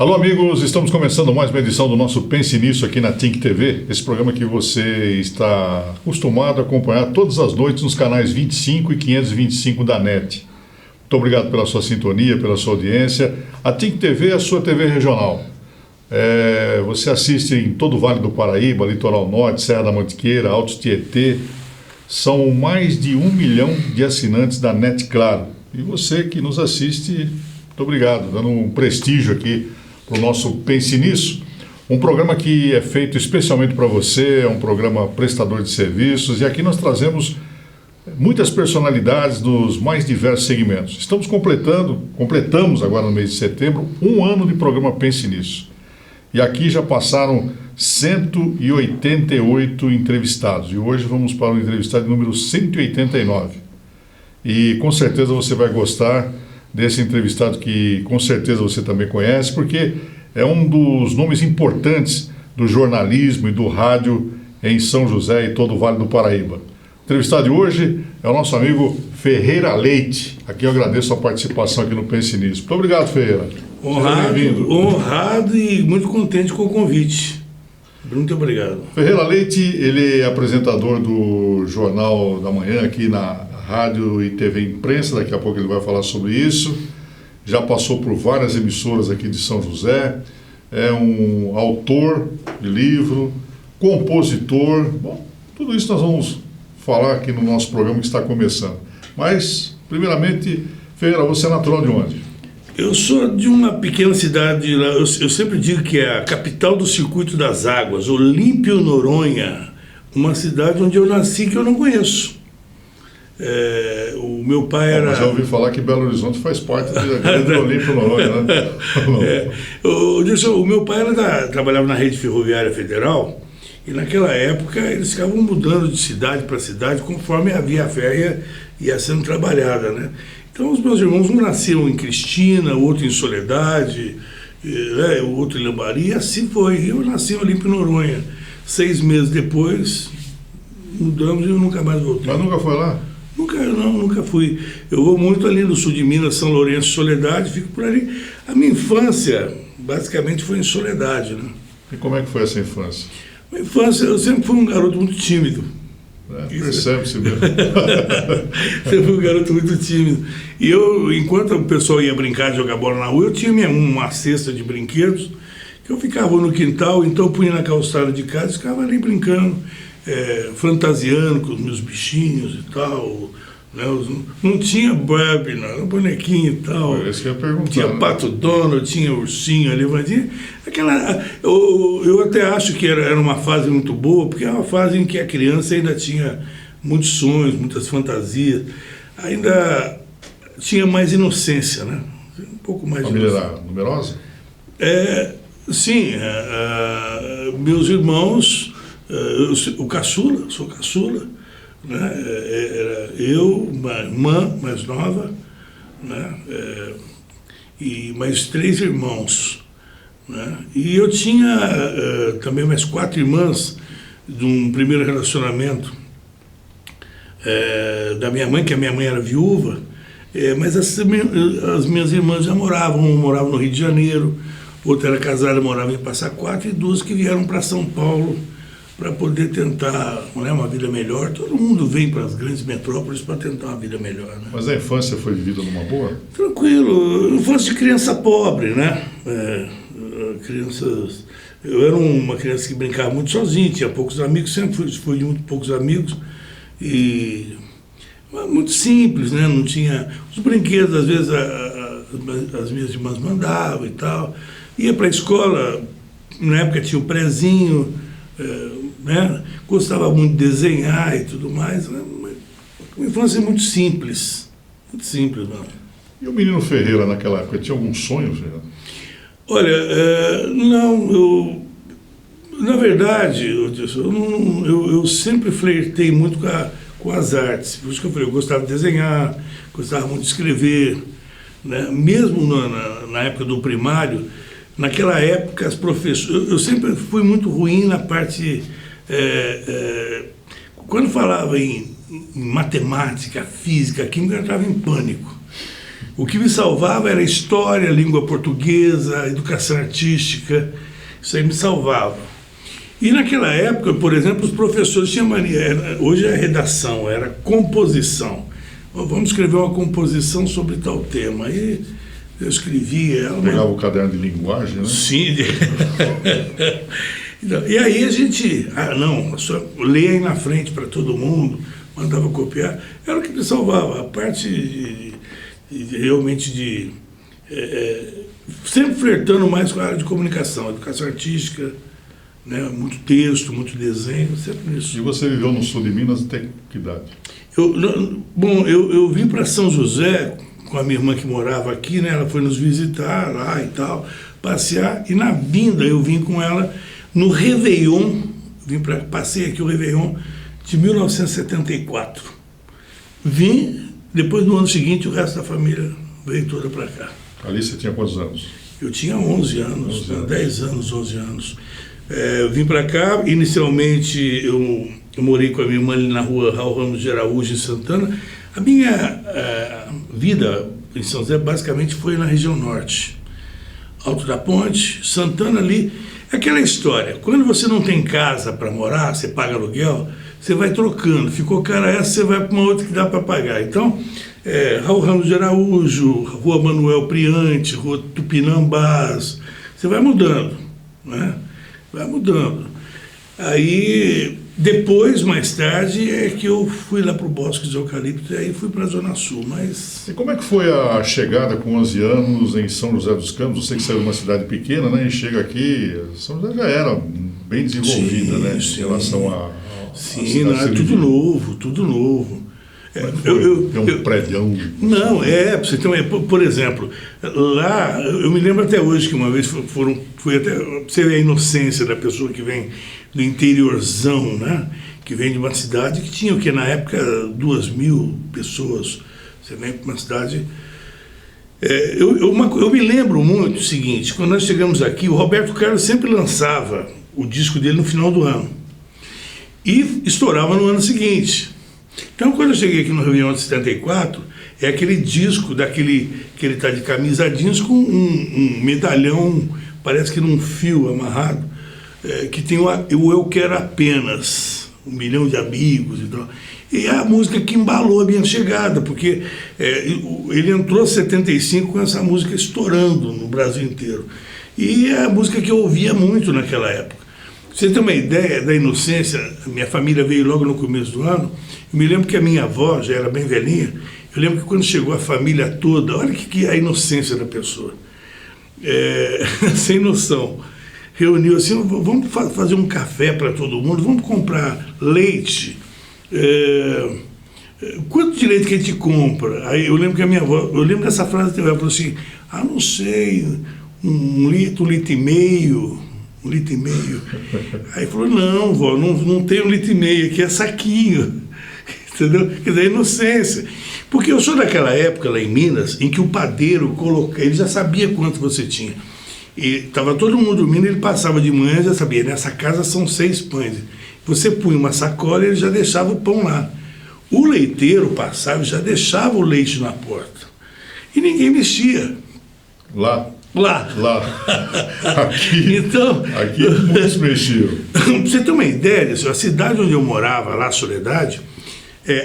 Alô, amigos, estamos começando mais uma edição do nosso Pense Nisso aqui na Think TV, esse programa que você está acostumado a acompanhar todas as noites nos canais 25 e 525 da NET. Muito obrigado pela sua sintonia, pela sua audiência. A Think TV é a sua TV regional. Você assiste em todo o Vale do Paraíba, Litoral Norte, Serra da Mantiqueira, Altos Tietê. São mais de 1 milhão de assinantes da NET Claro. E você que nos assiste, muito obrigado, dando um prestígio aqui para o nosso Pense Nisso, um programa que é feito especialmente para você, é um programa prestador de serviços, e aqui nós trazemos muitas personalidades dos mais diversos segmentos. Completamos agora no mês de setembro, 1 ano de programa Pense Nisso. E aqui já passaram 188 entrevistados, e hoje vamos para o entrevistado número 189. E com certeza você vai gostar desse entrevistado que com certeza você também conhece, porque é um dos nomes importantes do jornalismo e do rádio em São José e todo o Vale do Paraíba. O entrevistado de hoje é o nosso amigo Ferreira Leite. Aqui eu agradeço a participação aqui no Pense Nisso. Muito obrigado, Ferreira. Honrado e muito contente com o convite. Muito obrigado. Ferreira Leite, ele é apresentador do Jornal da Manhã aqui na Rádio e TV Imprensa, daqui a pouco ele vai falar sobre isso. Já passou por várias emissoras aqui de São José, é um autor de livro, compositor. Bom, tudo isso nós vamos falar aqui no nosso programa que está começando. Mas, primeiramente, Ferreira, você é natural de onde? Eu sou de uma pequena cidade, eu sempre digo que é a capital do Circuito das Águas, Olímpio, Noronha, uma cidade onde eu nasci que eu não conheço. O meu pai era... Mas já ouvi falar que Belo Horizonte faz parte da grande Olímpio Noronha, né? O meu pai trabalhava na rede ferroviária federal, e naquela época eles ficavam mudando de cidade para cidade conforme a via férrea ia sendo trabalhada, né? Então os meus irmãos, um nasceram em Cristina, o outro em Soledade, o outro em Lambari, e assim foi. Eu nasci em Olímpio Noronha. 6 meses depois, mudamos e eu nunca mais voltei. Mas nunca foi lá? Nunca fui. Eu vou muito ali no sul de Minas, São Lourenço, Soledade, fico por ali. A minha infância, basicamente, foi em Soledade, né? E como é que foi essa infância? A infância, eu sempre fui um garoto muito tímido. Percebe-se mesmo. Sempre fui um garoto muito tímido. E eu, enquanto o pessoal ia brincar de jogar bola na rua, eu tinha uma cesta de brinquedos, que eu ficava no quintal, então eu punha na calçada de casa e ficava ali brincando. Fantasiando com os meus bichinhos e tal, né? Não tinha Barbie, não, era bonequinho e tal. É isso que eu ia perguntar. Tinha Pato Donald, tinha ursinho ali, mas eu até acho que era uma fase muito boa, porque é uma fase em que a criança ainda tinha muitos sonhos, muitas fantasias, ainda tinha mais inocência, né? Um pouco mais. Família era numerosa? Sim, meus irmãos. Eu sou caçula, né? Era eu, uma irmã mais nova, né? E mais 3 irmãos, né? E eu tinha também mais 4 irmãs de um primeiro relacionamento da minha mãe, que a minha mãe era viúva, mas as minhas irmãs já moravam, uma morava no Rio de Janeiro, outra era casada, morava em Passa Quatro, e 2 que vieram para São Paulo para poder tentar, né, uma vida melhor. Todo mundo vem para as grandes metrópoles para tentar uma vida melhor, né? Mas a infância foi vivida numa boa? Tranquilo. Infância de criança pobre, né? Eu era uma criança que brincava muito sozinho, tinha poucos amigos, sempre fui de muito poucos amigos, e muito simples, né? Não tinha... Os brinquedos, às vezes, as minhas irmãs mandavam e tal. Ia para a escola, na época tinha o prezinho, né? Gostava muito de desenhar e tudo mais, né? Uma infância muito simples, mano. E o menino Ferreira naquela época tinha algum sonho, Ferreira? Olha, não, na verdade, eu sempre flertei muito com as artes, por isso que eu falei, eu gostava de desenhar, gostava muito de escrever, né? Mesmo na época do primário, naquela época as professoras, eu sempre fui muito ruim na parte, quando falava em matemática, física, química, eu entrava em pânico. O que me salvava era história, língua portuguesa, educação artística, isso aí me salvava. E naquela época, por exemplo, os professores tinham mania, hoje é redação, era composição. Vamos escrever uma composição sobre tal tema. Aí eu escrevia ela. Pegava o caderno de linguagem, né? Sim. E aí a gente, só lê aí na frente para todo mundo, mandava copiar. Era o que me salvava. A parte realmente sempre flertando mais com a área de comunicação, educação artística, né, muito texto, muito desenho, sempre isso. E você viveu no sul de Minas até que idade? Eu vim para São José com a minha irmã que morava aqui, né? Ela foi nos visitar lá e tal, passear, e na vinda eu vim com ela no Réveillon, passei aqui o Réveillon de 1974. Vim, depois no ano seguinte o resto da família veio toda para cá. Ali você tinha quantos anos? Eu tinha 11 anos, 10 anos, 11 anos. Eu vim para cá, inicialmente eu morei com a minha irmã ali na rua Raul Ramos de Araújo, em Santana. A minha vida em São José basicamente foi na região norte. Alto da Ponte, Santana ali. Aquela história, quando você não tem casa para morar, você paga aluguel, você vai trocando. Ficou cara essa, você vai para uma outra que dá para pagar. Então, Raul Ramos de Araújo, Rua Manuel Priante, Rua Tupinambás, você vai mudando, né? Vai mudando. Aí, depois, mais tarde, é que eu fui lá para o Bosque de Eucalipto e aí fui para a Zona Sul, mas... E como é que foi a chegada com 11 anos em São José dos Campos? Você que saiu de uma cidade pequena, né? E chega aqui, São José já era bem desenvolvida, né? Em relação a... Sim, não, é tudo novo, tudo novo. Tem um prédião. Não, pra você ter por exemplo, lá, eu me lembro até hoje que uma vez fui até, você vê a inocência da pessoa que vem do interiorzão, né? Que vem de uma cidade que tinha o que na época 2.000 pessoas. Você vem para uma cidade. Eu me lembro muito o seguinte, quando nós chegamos aqui, o Roberto Carlos sempre lançava o disco dele no final do ano. E estourava no ano seguinte. Então, quando eu cheguei aqui no Réveillon de 74, é aquele disco daquele que ele está de camisa jeans com um medalhão, parece que num fio amarrado, que tem o Eu Quero Apenas, 1 milhão de amigos e tal. E é a música que embalou a minha chegada, porque ele entrou em 75 com essa música estourando no Brasil inteiro. E é a música que eu ouvia muito naquela época. Pra você ter uma ideia da inocência, minha família veio logo no começo do ano. Eu me lembro que a minha avó já era bem velhinha. Eu lembro que quando chegou a família toda, olha que é a inocência da pessoa. Sem noção. Reuniu assim, vamos fazer um café para todo mundo, vamos comprar leite. Quanto de leite que a gente compra? Aí eu lembro que a minha avó, eu lembro dessa frase, ela falou assim, não sei, 1 litro, 1,5 litro. 1,5 litro. Aí falou, não, vó, não tem 1,5 litro, aqui é saquinho. Entendeu? Quer dizer, inocência. Porque eu sou daquela época lá em Minas, em que o padeiro ele já sabia quanto você tinha. E estava todo mundo dormindo, ele passava de manhã e já sabia, nessa casa são 6 pães. Você punha uma sacola e ele já deixava o pão lá. O leiteiro passava e já deixava o leite na porta. E ninguém mexia. Lá. Aqui, então, aqui muitos mexiam. Pra você ter uma ideia, a cidade onde eu morava, lá, Soledade,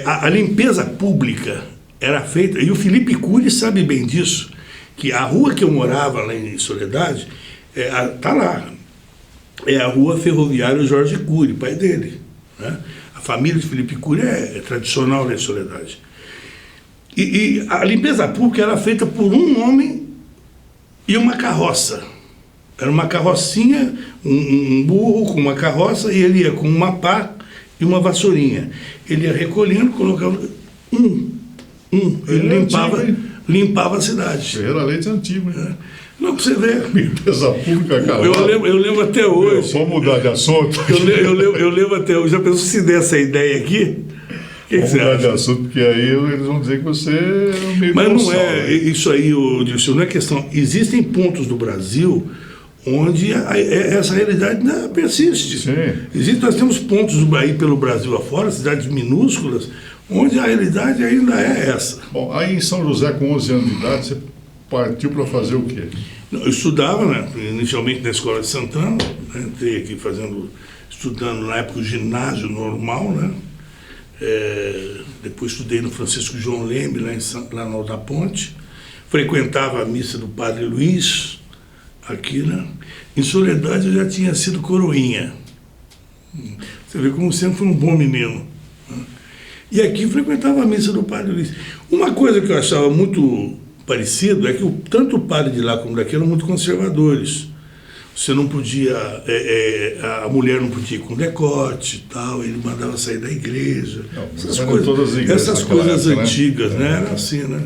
a limpeza pública era feita, e o Felipe Cury sabe bem disso, que a rua que eu morava lá em Soledade, tá lá, é a rua Ferroviário Jorge Cury, pai dele, né? A família de Felipe Cury é tradicional lá em Soledade. E a limpeza pública era feita por um homem e uma carroça. Era uma carrocinha, um burro com uma carroça, e ele ia com uma pá e uma vassourinha. Ele ia recolhendo, colocando ele limpava a cidade. Ferreira Leite é antigo, né? Não, pra você ver. Limpeza pública, cara. Eu lembro até hoje. Vamos mudar de assunto. Eu lembro até hoje. Já pensou se der essa ideia aqui? Vamos mudar de assunto, porque aí eles vão dizer que você é meio Mas não é isso aí, Dilson, não é questão. Existem pontos do Brasil onde essa realidade persiste. Sim. Nós temos pontos aí pelo Brasil afora, cidades minúsculas, onde a realidade ainda é essa. Bom, aí em São José, com 11 anos de idade, você partiu para fazer o quê? Eu estudava, né, inicialmente na Escola de Santana, né, entrei aqui estudando na época o ginásio normal, né? Depois estudei no Francisco João Leme, lá no Alto da Ponte. Frequentava a missa do Padre Luiz, aqui, né? Em Soledade eu já tinha sido coroinha. Você vê como sempre foi um bom menino. Né? E aqui frequentava a missa do Padre Luiz. Uma coisa que eu achava muito parecido é que tanto o padre de lá como daqui eram muito conservadores. Você não podia, a mulher não podia ir com decote e tal, ele mandava sair da igreja. Essas coisas época, antigas, né? Era assim, né?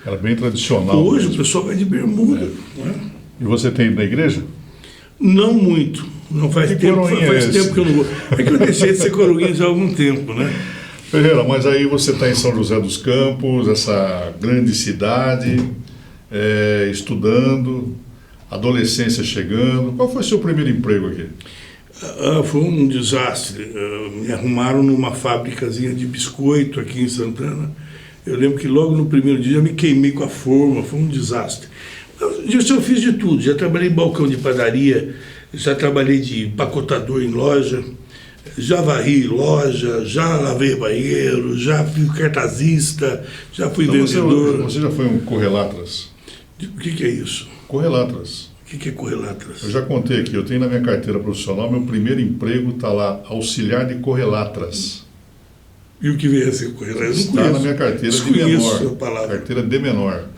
Era bem tradicional. Hoje o pessoal vai de bermuda. Né? E você tem ido na igreja? Não muito. Não faz tempo que eu não vou. É que eu deixei de ser coroinha já há algum tempo, né? Ferreira, mas aí você está em São José dos Campos, essa grande cidade, estudando, adolescência chegando. Qual foi o seu primeiro emprego aqui? Foi um desastre. Me arrumaram numa fábricazinha de biscoito aqui em Santana. Eu lembro que logo no primeiro dia eu me queimei com a forma, foi um desastre. Eu fiz de tudo, já trabalhei em balcão de padaria, já trabalhei de empacotador em loja, já varri loja, já lavei banheiro, já fui cartazista, já fui vendedor. Você já foi um correlatras? O que é isso? Correlatras. O que é correlatras? Eu já contei aqui, eu tenho na minha carteira profissional, meu primeiro emprego está lá, auxiliar de correlatras. E o que vem a ser correlatras? Está na minha carteira de menor. Carteira de menor.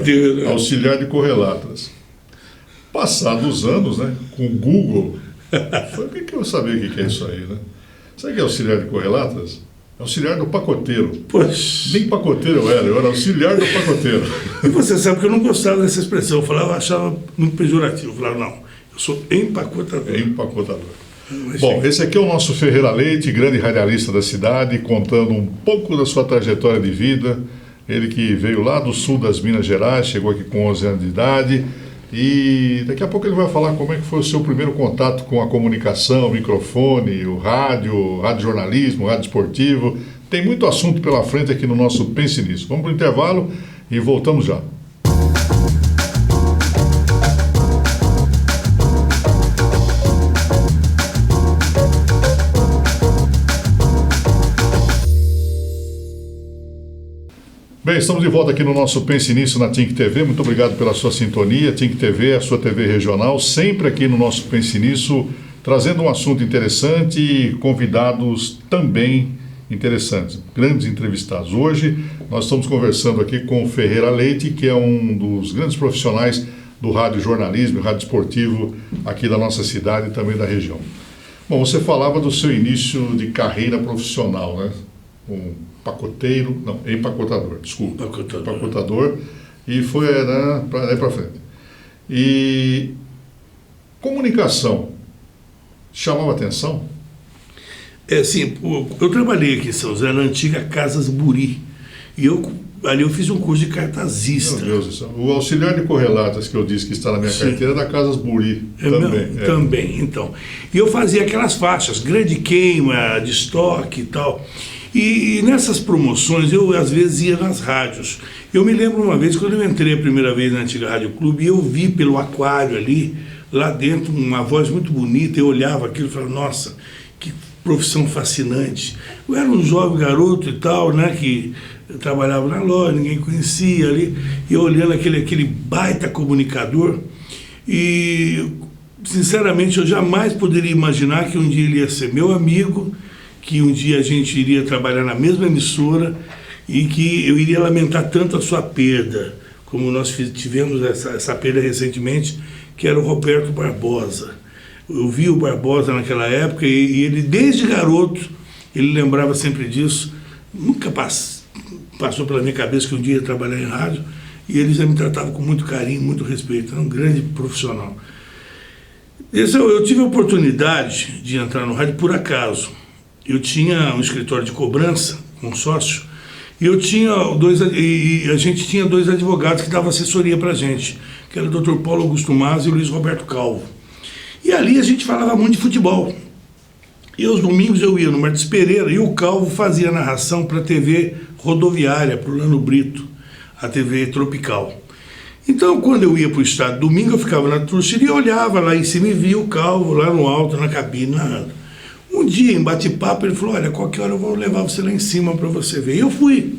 De menor. Auxiliar de correlatras. Passados anos, né, com o Google, foi o que eu sabia o que é isso aí, né? Sabe o que é auxiliar de correlatras? Auxiliar do pacoteiro. Poxa. Nem pacoteiro eu era auxiliar do pacoteiro. E você sabe que eu não gostava dessa expressão, eu achava muito pejorativo. Eu falava, não, eu sou empacotador. Empacotador. Bom, esse aqui é o nosso Ferreira Leite, grande radialista da cidade, contando um pouco da sua trajetória de vida. Ele que veio lá do sul das Minas Gerais, chegou aqui com 11 anos de idade. E daqui a pouco ele vai falar como é que foi o seu primeiro contato com a comunicação, o microfone, o rádio jornalismo, rádio esportivo. Tem muito assunto pela frente aqui no nosso Pense Nisso. Vamos para o intervalo e voltamos já. Bem, estamos de volta aqui no nosso Pense Nisso na Tink TV. Muito obrigado pela sua sintonia. Tink TV, a sua TV regional, sempre aqui no nosso Pense Nisso, trazendo um assunto interessante e convidados também interessantes, grandes entrevistados. Hoje nós estamos conversando aqui com o Ferreira Leite, que é um dos grandes profissionais do rádio jornalismo e rádio esportivo aqui da nossa cidade e também da região. Bom, você falava do seu início de carreira profissional, né? Empacotador, desculpa. Empacotador. E foi daí para frente. E comunicação chamava atenção? Sim, eu trabalhei aqui em São José, na antiga Casas Buri. E ali eu fiz um curso de cartazista. Meu Deus do céu. O auxiliar de correlatas que eu disse que está na minha carteira é da Casas Buri. Também, então. E eu fazia aquelas faixas, grande queima, de estoque e tal. E nessas promoções eu às vezes ia nas rádios. Eu me lembro uma vez, quando eu entrei a primeira vez na antiga Rádio Clube, eu vi pelo aquário ali, lá dentro, uma voz muito bonita, eu olhava aquilo e falava, nossa, que profissão fascinante. Eu era um jovem garoto e tal, né, que trabalhava na loja, ninguém conhecia ali, e eu olhando aquele baita comunicador, e sinceramente eu jamais poderia imaginar que um dia ele ia ser meu amigo, que um dia a gente iria trabalhar na mesma emissora e que eu iria lamentar tanto a sua perda, como nós tivemos essa perda recentemente, que era o Roberto Barbosa. Eu vi o Barbosa naquela época e ele, desde garoto, ele lembrava sempre disso. Nunca passou pela minha cabeça que um dia ia trabalhar em rádio, e ele já me tratava com muito carinho, muito respeito. Era um grande profissional. Eu tive a oportunidade de entrar no rádio por acaso. Eu tinha um escritório de cobrança, um sócio, e a gente tinha dois advogados que davam assessoria para a gente, que era o Dr. Paulo Augusto Mas e o Luiz Roberto Calvo. E ali a gente falava muito de futebol. E aos domingos eu ia no Martins Pereira e o Calvo fazia narração para a TV rodoviária, para o Lano Brito, a TV Tropical. Então, quando eu ia para o estádio domingo, eu ficava na torcida e olhava lá em cima e via o Calvo lá no alto, na cabine, narrando. Um dia, em bate-papo, ele falou, olha, qualquer hora eu vou levar você lá em cima para você ver. E eu fui.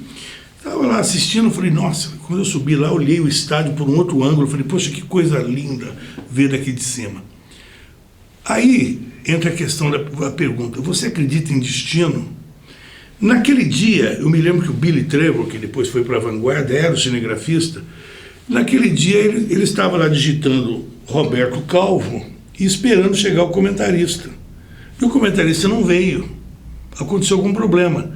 Estava lá assistindo, falei, nossa, quando eu subi lá, olhei o estádio por um outro ângulo, falei, poxa, que coisa linda ver daqui de cima. Aí entra a questão da pergunta, você acredita em destino? Naquele dia, eu me lembro que o Billy Trevor, que depois foi para a Vanguarda, era o cinegrafista, naquele dia ele estava lá digitando Roberto Calvo e esperando chegar o comentarista. E o comentarista não veio, aconteceu algum problema.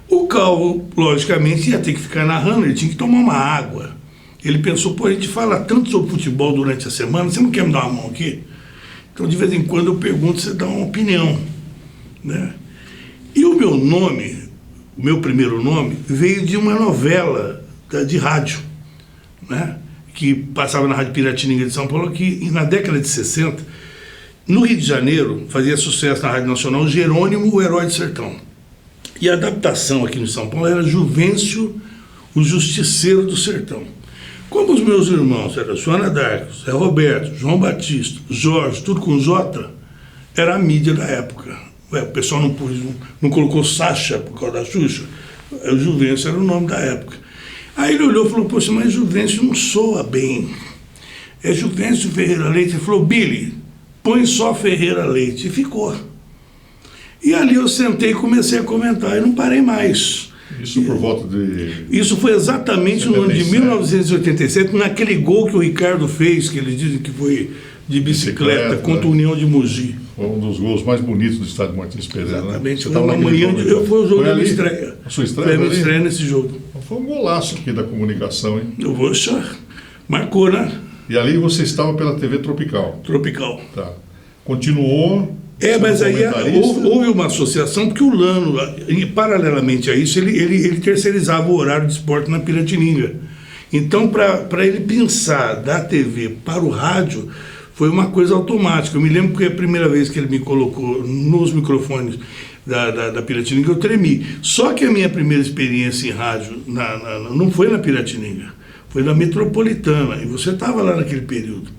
O Calvo, logicamente, ia ter que ficar narrando, ele tinha que tomar uma água. Ele pensou, pô, a gente fala tanto sobre futebol durante a semana, você não quer me dar uma mão aqui? Então, de vez em quando, eu pergunto, você dá uma opinião, né? E o meu nome, o meu primeiro nome, veio de uma novela de rádio, né? Que passava na Rádio Piratininga de São Paulo, que na década de 60, no Rio de Janeiro, fazia sucesso na Rádio Nacional Jerônimo, o Herói do Sertão. E a adaptação aqui no São Paulo era Juvencio, o Justiceiro do Sertão. Como os meus irmãos eram Joana d'Arco, Zé Roberto, João Batista, Jorge, tudo com J, era a mídia da época. O pessoal não colocou Sacha por causa da Xuxa. O Juvencio era o nome da época. Aí ele olhou e falou, poxa, mas Juvencio não soa bem. É Juvencio Ferreira Leite. Ele falou, Billy, põe só Ferreira Leite. E ficou. E ali eu sentei e comecei a comentar, e não parei mais. Isso por volta de... Isso foi exatamente 77. No ano de 1987, naquele gol que o Ricardo fez, que eles dizem que foi de bicicleta contra a União de Mogi. Foi um dos gols mais bonitos do estádio Martins Pereira, exatamente. né? Foi uma manhã foi o jogo da minha estreia. A sua estreia? Foi a minha estreia nesse jogo. Foi um golaço aqui da comunicação, hein? Eu vou achar. Marcou, né? E ali você estava pela TV Tropical. Tropical. Tá. Continuou... mas aí houve uma associação, porque o Lano, paralelamente a isso, ele terceirizava o horário de esporte na Piratininga. Então, para ele pensar da TV para o rádio, foi uma coisa automática. Eu me lembro que a primeira vez que ele me colocou nos microfones da Piratininga, eu tremi. Só que a minha primeira experiência em rádio não foi na Piratininga, foi na Metropolitana, e você estava lá naquele período,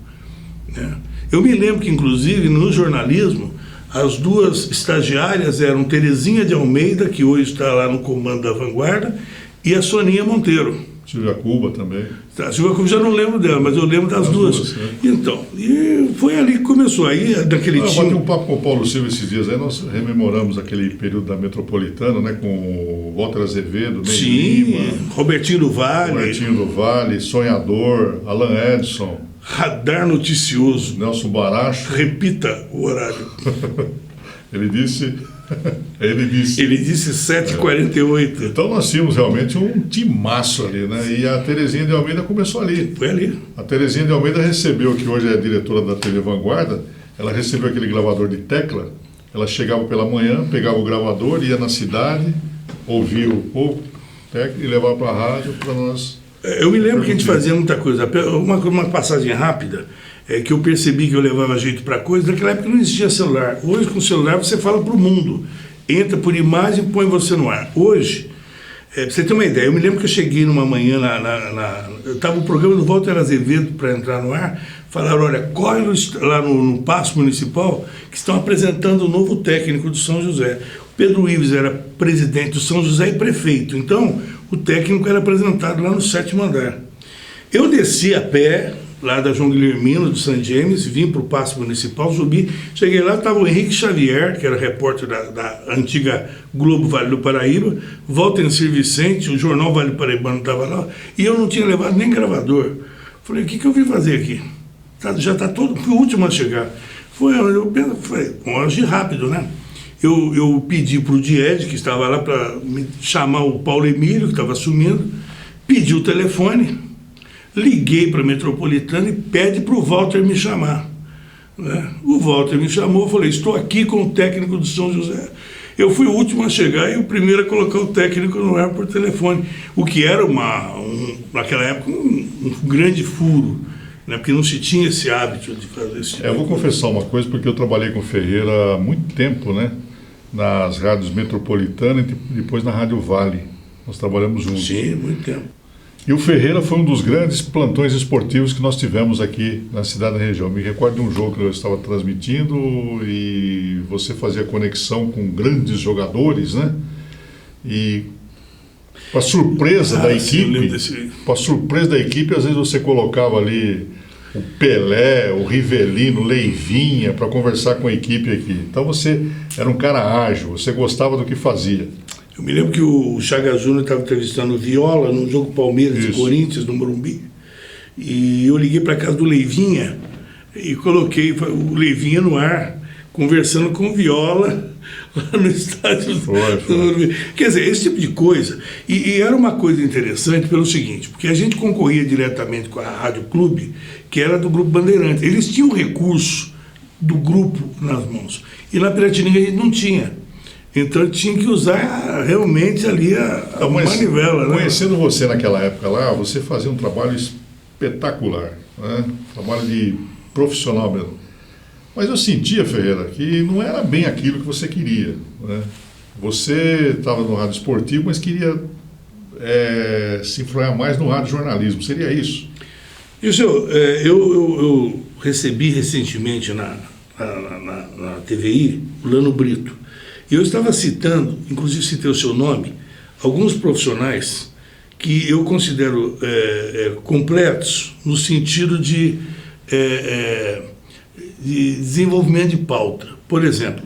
né? Eu me lembro que, inclusive, no jornalismo, as duas estagiárias eram Terezinha de Almeida, que hoje está lá no comando da Vanguarda, e a Soninha Monteiro. Silvia Cuba também. A Silvia Cuba já não lembro dela, mas eu lembro das duas. Né? Então, e foi ali que começou. Aí, daquele time... Eu bati um papo com o Paulo Silva esses dias, aí nós rememoramos aquele período da Metropolitana, né, com o Walter Azevedo, sim, Lima, Robertinho do Vale, Sonhador, Alan Edson... Radar Noticioso. Nelson Baracho. Repita o horário. Ele disse 7h48. Então nós tínhamos realmente um timaço ali, né? E a Terezinha de Almeida começou ali. Foi ali. A Terezinha de Almeida recebeu, que hoje é diretora da TV Vanguarda, ela recebeu aquele gravador de tecla, ela chegava pela manhã, pegava o gravador, ia na cidade, ouvia o povo e levava para a rádio para nós... Eu me lembro que a gente fazia muita coisa. Uma passagem rápida, que eu percebi que eu levava jeito para coisa. Naquela época não existia celular. Hoje, com o celular, você fala para o mundo. Entra por imagem e põe você no ar. Hoje, para você ter uma ideia, eu me lembro que eu cheguei numa manhã, estava o programa do Walter Azevedo para entrar no ar, falaram, olha, corre lá no Paço Municipal, que estão apresentando o novo técnico do São José. O Pedro Ives era presidente do São José e prefeito. Então, o técnico era apresentado lá no 7º andar. Eu desci a pé, lá da João Guilhermino, do San James, vim para o Paço Municipal, subi, cheguei lá, estava o Henrique Xavier, que era repórter da antiga Globo Vale do Paraíba, Walter Vicente, o jornal Vale do Paraibano estava lá, e eu não tinha levado nem gravador. Falei, o que eu vim fazer aqui? Já está todo, fui o último a chegar. Eu falei, vamos agir rápido, né? Eu pedi para o Died, que estava lá, para me chamar o Paulo Emílio, que estava assumindo, pedi o telefone, liguei para a Metropolitana e pede para o Walter me chamar. Né? O Walter me chamou, eu falei, estou aqui com o técnico do São José. Eu fui o último a chegar e o primeiro a colocar o técnico no ar por telefone, o que era, naquela época, um grande furo, né? Porque não se tinha esse hábito de fazer isso. Eu vou confessar uma coisa, porque eu trabalhei com o Ferreira há muito tempo, né? nas rádios Metropolitana e depois na Rádio Vale. Nós trabalhamos juntos. Sim, muito tempo. E o Ferreira foi um dos grandes plantões esportivos que nós tivemos aqui na cidade da região. Me recordo de um jogo que eu estava transmitindo e você fazia conexão com grandes jogadores, né? E para surpresa da equipe, às vezes você colocava ali o Pelé, o Rivelino, o Leivinha para conversar com a equipe aqui. Então você era um cara ágil, você gostava do que fazia. Eu me lembro que o Chagas Júnior estava entrevistando o Viola num jogo Palmeiras e Corinthians, no Morumbi. E eu liguei para casa do Leivinha e coloquei o Leivinha no ar, conversando com o Viola lá no estádio do Morumbi. Quer dizer, esse tipo de coisa. E era uma coisa interessante pelo seguinte, porque a gente concorria diretamente com a Rádio Clube, que era do Grupo Bandeirantes. Eles tinham recurso do grupo nas mãos. E na Piratininga a gente não tinha. Então tinha que usar realmente ali a manivela. Né? Conhecendo você naquela época lá, você fazia um trabalho espetacular, né? Trabalho de profissional mesmo. Mas eu sentia, Ferreira, que não era bem aquilo que você queria, né? Você estava no rádio esportivo, mas queria se influir mais no rádio jornalismo. Seria isso? Isso, eu recebi recentemente na TVI o Lano Brito. Eu estava citando, inclusive citei o seu nome, alguns profissionais que eu considero completos no sentido de desenvolvimento de pauta. Por exemplo,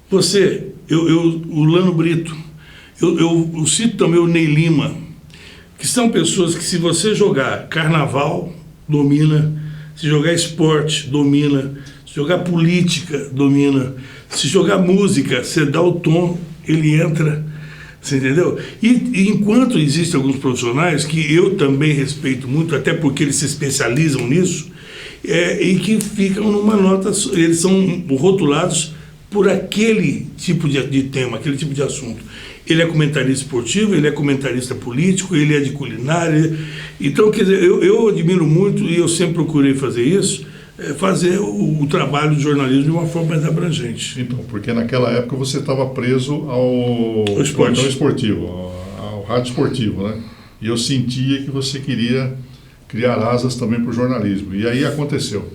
o Lano Brito, eu cito também o Ney Lima, que são pessoas que se você jogar carnaval, domina, se jogar esporte, domina, se jogar política, domina, se jogar música, você dá o tom, ele entra, você entendeu? E enquanto existem alguns profissionais que eu também respeito muito, até porque eles se especializam nisso, e que ficam numa nota, eles são rotulados por aquele tipo de tema, aquele tipo de assunto. Ele é comentarista esportivo, ele é comentarista político, ele é de culinária. Então, quer dizer, eu admiro muito, e eu sempre procurei fazer isso, fazer o trabalho de jornalismo de uma forma mais abrangente. Então, porque naquela época você estava preso ao plantão esportivo, ao rádio esportivo, né? E eu sentia que você queria criar asas também para o jornalismo. E aí aconteceu.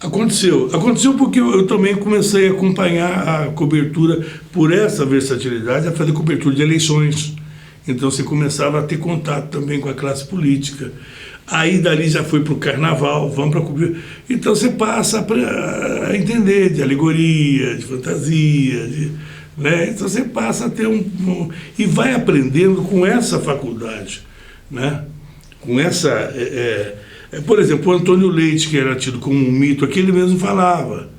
Aconteceu porque eu também comecei a acompanhar a cobertura, por essa versatilidade, a fazer cobertura de eleições. Então você começava a ter contato também com a classe política. Aí dali já foi para o carnaval, vamos para cobrir. Então você passa a entender de alegoria, de fantasia, né? Então você passa a ter e vai aprendendo com essa faculdade, né? Com essa... por exemplo, o Antônio Leite, que era tido como um mito, aqui ele mesmo falava,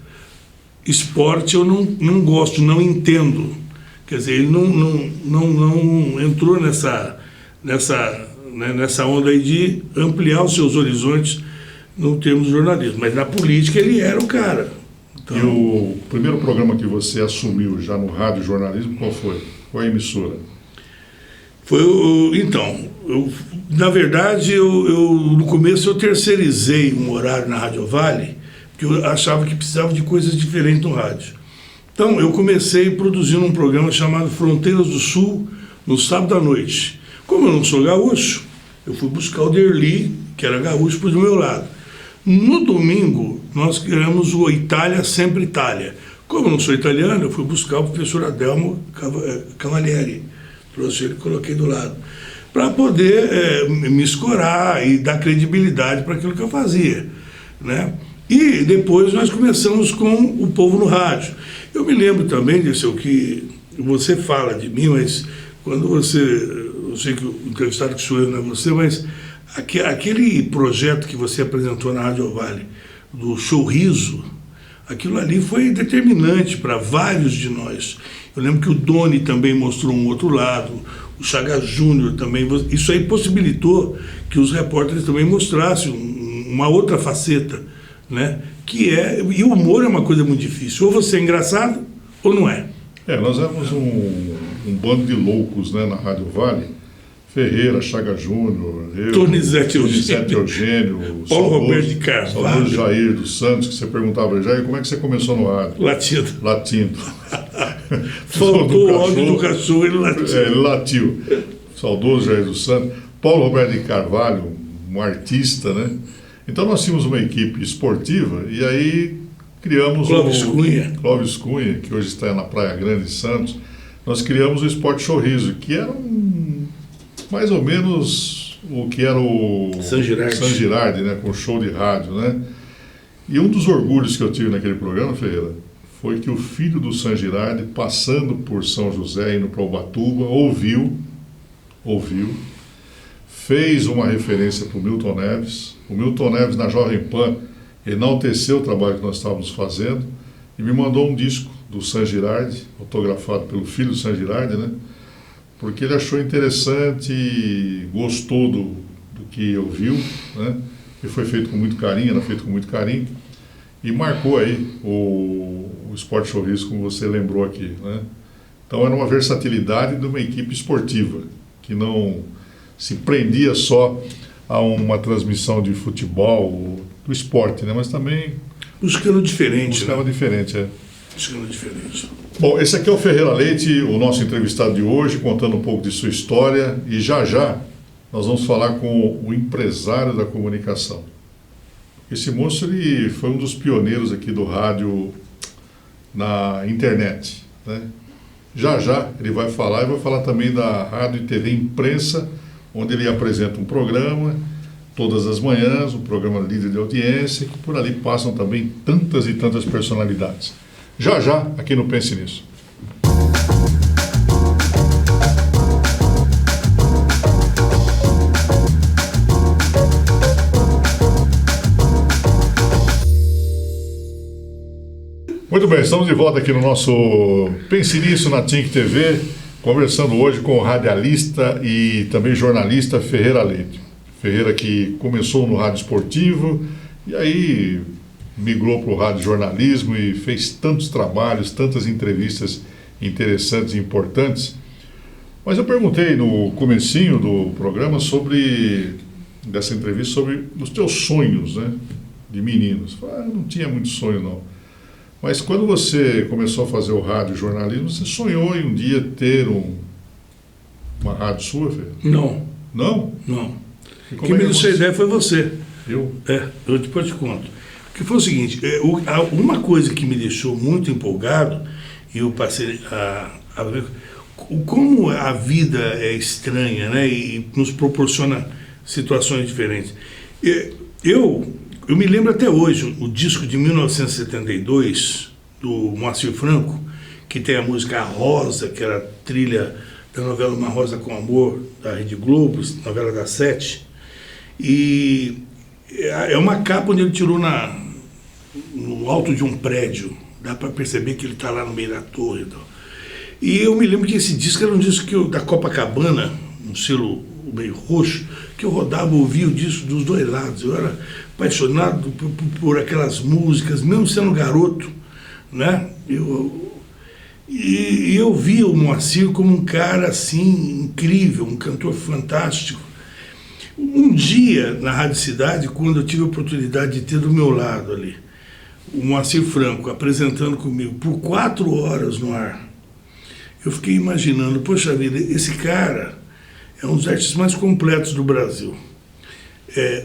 esporte eu não gosto, não entendo. Quer dizer, ele não entrou nessa onda aí de ampliar os seus horizontes no termo do jornalismo. Mas na política ele era o cara. Então, e o primeiro programa que você assumiu já no rádio jornalismo, qual foi? Qual a emissora? Na verdade, no começo eu terceirizei um horário na Rádio Vale, porque eu achava que precisava de coisas diferentes no rádio. Então eu comecei produzindo um programa chamado Fronteiras do Sul, no sábado à noite. Como eu não sou gaúcho, eu fui buscar o Derli, que era gaúcho, para do meu lado. No domingo, nós criamos o Itália Sempre Itália. Como eu não sou italiano, eu fui buscar o professor Adelmo Cavalieri. Trouxe ele e coloquei do lado. Para poder me escorar e dar credibilidade para aquilo que eu fazia, né? E depois nós começamos com o Povo no Rádio. Eu me lembro também disso, o que você fala de mim, mas quando eu sei que o entrevistado que sou eu, não é você, mas aquele projeto que você apresentou na Rádio Vale, do Show Riso, aquilo ali foi determinante para vários de nós. Eu lembro que o Doni também mostrou um outro lado, o Chagas Júnior também. Isso aí possibilitou que os repórteres também mostrassem uma outra faceta, né? E o humor é uma coisa muito difícil. Ou você é engraçado, ou não é. Nós éramos um bando de loucos, né, na Rádio Vale, Ferreira, Chaga Júnior, Donizete Eugênio, Paulo Roberto de Carvalho, saudoso Jair dos Santos, que você perguntava, Jair, como é que você começou no rádio? Latindo. Faltou o áudio do cachorro, ele latiu. Ele latiu. Saudoso Jair dos Santos. Paulo Roberto de Carvalho, um artista, né? Então nós tínhamos uma equipe esportiva e aí criamos Clóvis Cunha, que hoje está na Praia Grande de Santos. Nós criamos o Esporte Sorriso, que era mais ou menos o que era o San Girardi, né, com show de rádio, né? E um dos orgulhos que eu tive naquele programa, Ferreira, foi que o filho do San Girardi, passando por São José, indo para Ubatuba, ouviu, fez uma referência para o Milton Neves. O Milton Neves, na Jovem Pan, enalteceu o trabalho que nós estávamos fazendo e me mandou um disco do San Girardi, autografado pelo filho do San Girardi, né? Porque ele achou interessante, gostou do que ouviu, né? E foi feito com muito carinho, era feito com muito carinho, e marcou aí o Esporte Sorriso, como você lembrou aqui, né? Então era uma versatilidade de uma equipe esportiva, que não se prendia só a uma transmissão de futebol, do esporte, né? Mas também... Buscando diferente. Buscava diferente, é. Buscando diferente. Bom, esse aqui é o Ferreira Leite, o nosso entrevistado de hoje, contando um pouco de sua história, e já nós vamos falar com o empresário da comunicação. Esse moço, ele foi um dos pioneiros aqui do rádio na internet, né? Já ele vai falar, e vai falar também da Rádio e TV Imprensa, onde ele apresenta um programa todas as manhãs, um programa líder de audiência, que por ali passam também tantas e tantas personalidades. Já, aqui no Pense Nisso. Muito bem, estamos de volta aqui no nosso Pense Nisso na TINC TV, conversando hoje com o radialista e também jornalista Ferreira Leite. Ferreira, que começou no rádio esportivo e aí migrou para o rádio jornalismo e fez tantos trabalhos, tantas entrevistas interessantes e importantes. Mas eu perguntei no comecinho do programa dessa entrevista, sobre os teus sonhos, né, de meninos. Eu não tinha muito sonho, não. Mas quando você começou a fazer o rádio jornalismo, você sonhou em um dia ter uma rádio sua, Ferreira? Não. Não? Não. Quem me deu essa ideia foi você. Eu? Eu depois te conto. Porque foi o seguinte, uma coisa que me deixou muito empolgado, e eu passei a ver como a vida é estranha, né, e nos proporciona situações diferentes. Eu me lembro até hoje, o disco de 1972, do Moacir Franco, que tem a música A Rosa, que era a trilha da novela Uma Rosa com Amor, da Rede Globo, novela das 7, e é uma capa onde ele tirou no alto de um prédio, dá para perceber que ele está lá no meio da torre. E eu me lembro que esse disco era um disco da Copacabana, um selo meio roxo, que eu rodava, ouvia o disco dos dois lados. Eu era apaixonado por aquelas músicas, mesmo sendo garoto, né? E eu via o Moacir como um cara assim incrível, um cantor fantástico. Um dia, na Rádio Cidade, quando eu tive a oportunidade de ter do meu lado ali o Moacir Franco apresentando comigo por 4 horas no ar, eu fiquei imaginando, poxa vida, esse cara é um dos artistas mais completos do Brasil.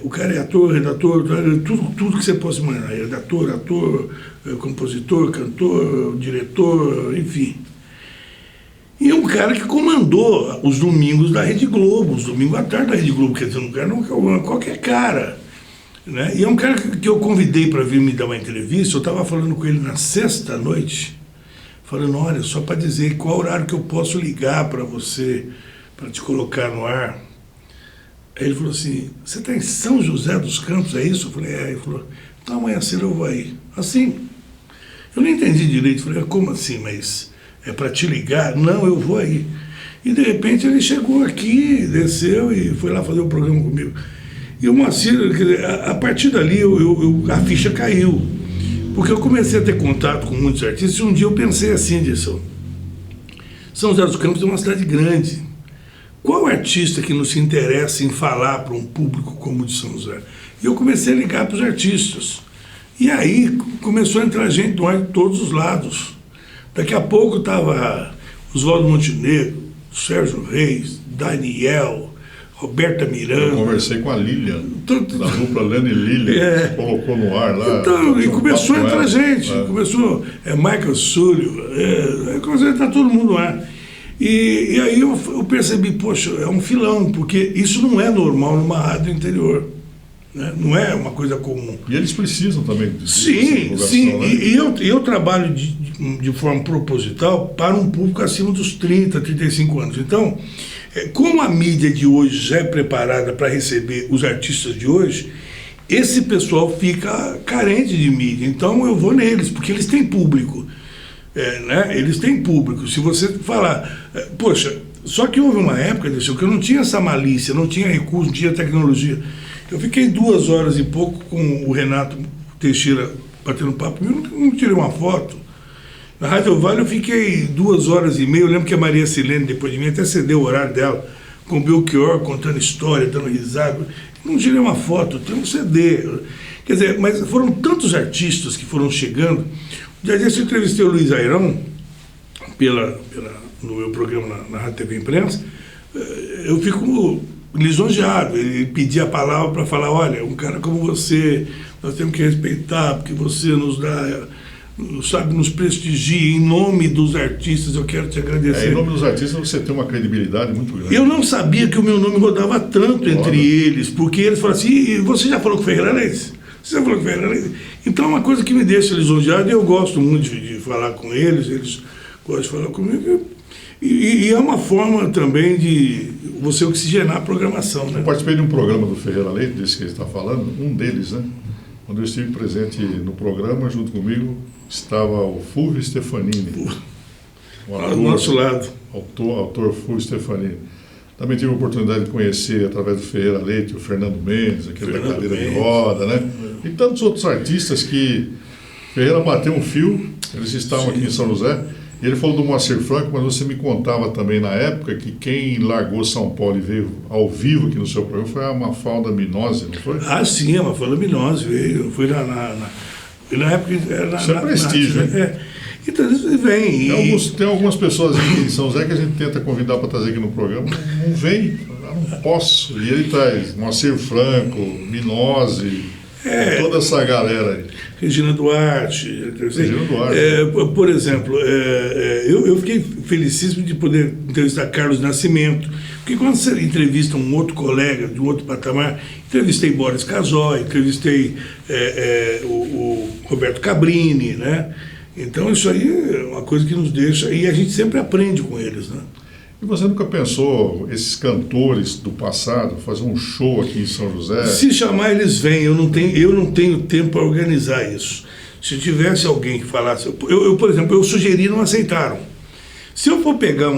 O cara é ator, redator, tudo que você possa imaginar. Redator, ator, compositor, cantor, diretor, enfim. E é um cara que comandou os domingos da Rede Globo, os domingos à tarde da Rede Globo, quer dizer, um cara não é qualquer cara, né? E é um cara que eu convidei para vir me dar uma entrevista. Eu estava falando com ele na sexta-noite, falando, olha, só para dizer qual horário que eu posso ligar para você, para te colocar no ar. Aí ele falou assim, você está em São José dos Campos, é isso? Eu falei, Ele falou, então amanhã cedo eu vou aí. Assim, eu não entendi direito, falei, como assim, mas é para te ligar? Não, eu vou aí. E de repente ele chegou aqui, desceu e foi lá fazer o programa comigo. E o Moacir, a partir dali a ficha caiu. Porque eu comecei a ter contato com muitos artistas e um dia eu pensei assim, Edson, São José dos Campos é uma cidade grande. qual artista que não se interessa em falar para um público como o de São José? E eu comecei a ligar para os artistas. E aí começou a entrar gente do ar de todos os lados. Daqui a pouco estava Oswaldo Montenegro, Sérgio Reis, Daniel, Roberta Miranda. Eu conversei com a Lilian, da dupla Lana e Lilian, que colocou no ar lá. Então, e começou a entrar gente, começou Michael Súlio, começou a entrar todo mundo no ar. E aí eu percebi, poxa, é um filão, porque isso não é normal numa rádio interior. Né? Não é uma coisa comum. E eles precisam também de sim. Né? E eu trabalho de forma proposital para um público acima dos 30, 35 anos. Então, como a mídia de hoje já é preparada para receber os artistas de hoje, esse pessoal fica carente de mídia. Então eu vou neles, porque eles têm público. Né? Eles têm público. Se você falar, poxa, só que houve uma época, que eu não tinha essa malícia, não tinha recurso, não tinha tecnologia. Eu fiquei 2 horas e pouco com o Renato Teixeira batendo papo, eu não tirei uma foto. Na Rádio Vale eu fiquei 2 horas e meia, eu lembro que a Maria Silene, depois de mim, até cedeu o horário dela, com o Belchior contando história, dando risada. Não tirei uma foto, tem um CD. Quer dizer, mas foram tantos artistas que foram chegando. Um dia desse eu entrevistei o Luiz Airão, no meu programa na Rádio TV Imprensa. Eu fico lisonjeado. Ele pedia a palavra para falar, olha, um cara como você, nós temos que respeitar, porque você nos dá, sabe, nos prestigia, em nome dos artistas, eu quero te agradecer. Em nome dos artistas você tem uma credibilidade muito grande. Eu não sabia que o meu nome rodava tanto entre eles, porque eles falaram assim, e você já falou com o Ferreira Leite? Você já falou com o Ferreira Leite? Então é uma coisa que me deixa lisonjeado, e eu gosto muito de falar com eles gostam de falar comigo. E é uma forma também de você oxigenar a programação. Né? Eu participei de um programa do Ferreira Leite, desse que ele está falando, um deles, né? Quando eu estive presente no programa, junto comigo, estava o Fulvio Stefanini. Ao nosso lado. Autor Fulvio Stefanini. Também tive a oportunidade de conhecer, através do Ferreira Leite, o Fernando Mendes, aquele da cadeira de roda, né? E tantos outros artistas que Ferreira bateu um fio, eles estavam aqui em São José. E ele falou do Moacir Franco, mas você me contava também na época que quem largou São Paulo e veio ao vivo aqui no seu programa foi a Mafalda Minose, não foi? Ah, sim, a Mafalda Minose veio. Foi na época... Isso é prestígio, né? Então eles vêm. Tem algumas pessoas aqui em São José que a gente tenta convidar para trazer aqui no programa, não vem, não posso. E ele traz Moacir Franco, Minose, toda essa galera aí. Regina Duarte. Por exemplo, eu fiquei felicíssimo de poder entrevistar Carlos Nascimento, porque quando você entrevista um outro colega de um outro patamar, entrevistei Boris Casoy, entrevistei o Roberto Cabrini, né? Então isso aí é uma coisa que nos deixa, e a gente sempre aprende com eles, né? E você nunca pensou, esses cantores do passado, fazer um show aqui em São José? Se chamar, eles vêm. Eu não tenho tempo para organizar isso. Se tivesse alguém que falasse... por exemplo, eu sugeri, não aceitaram. Se eu for pegar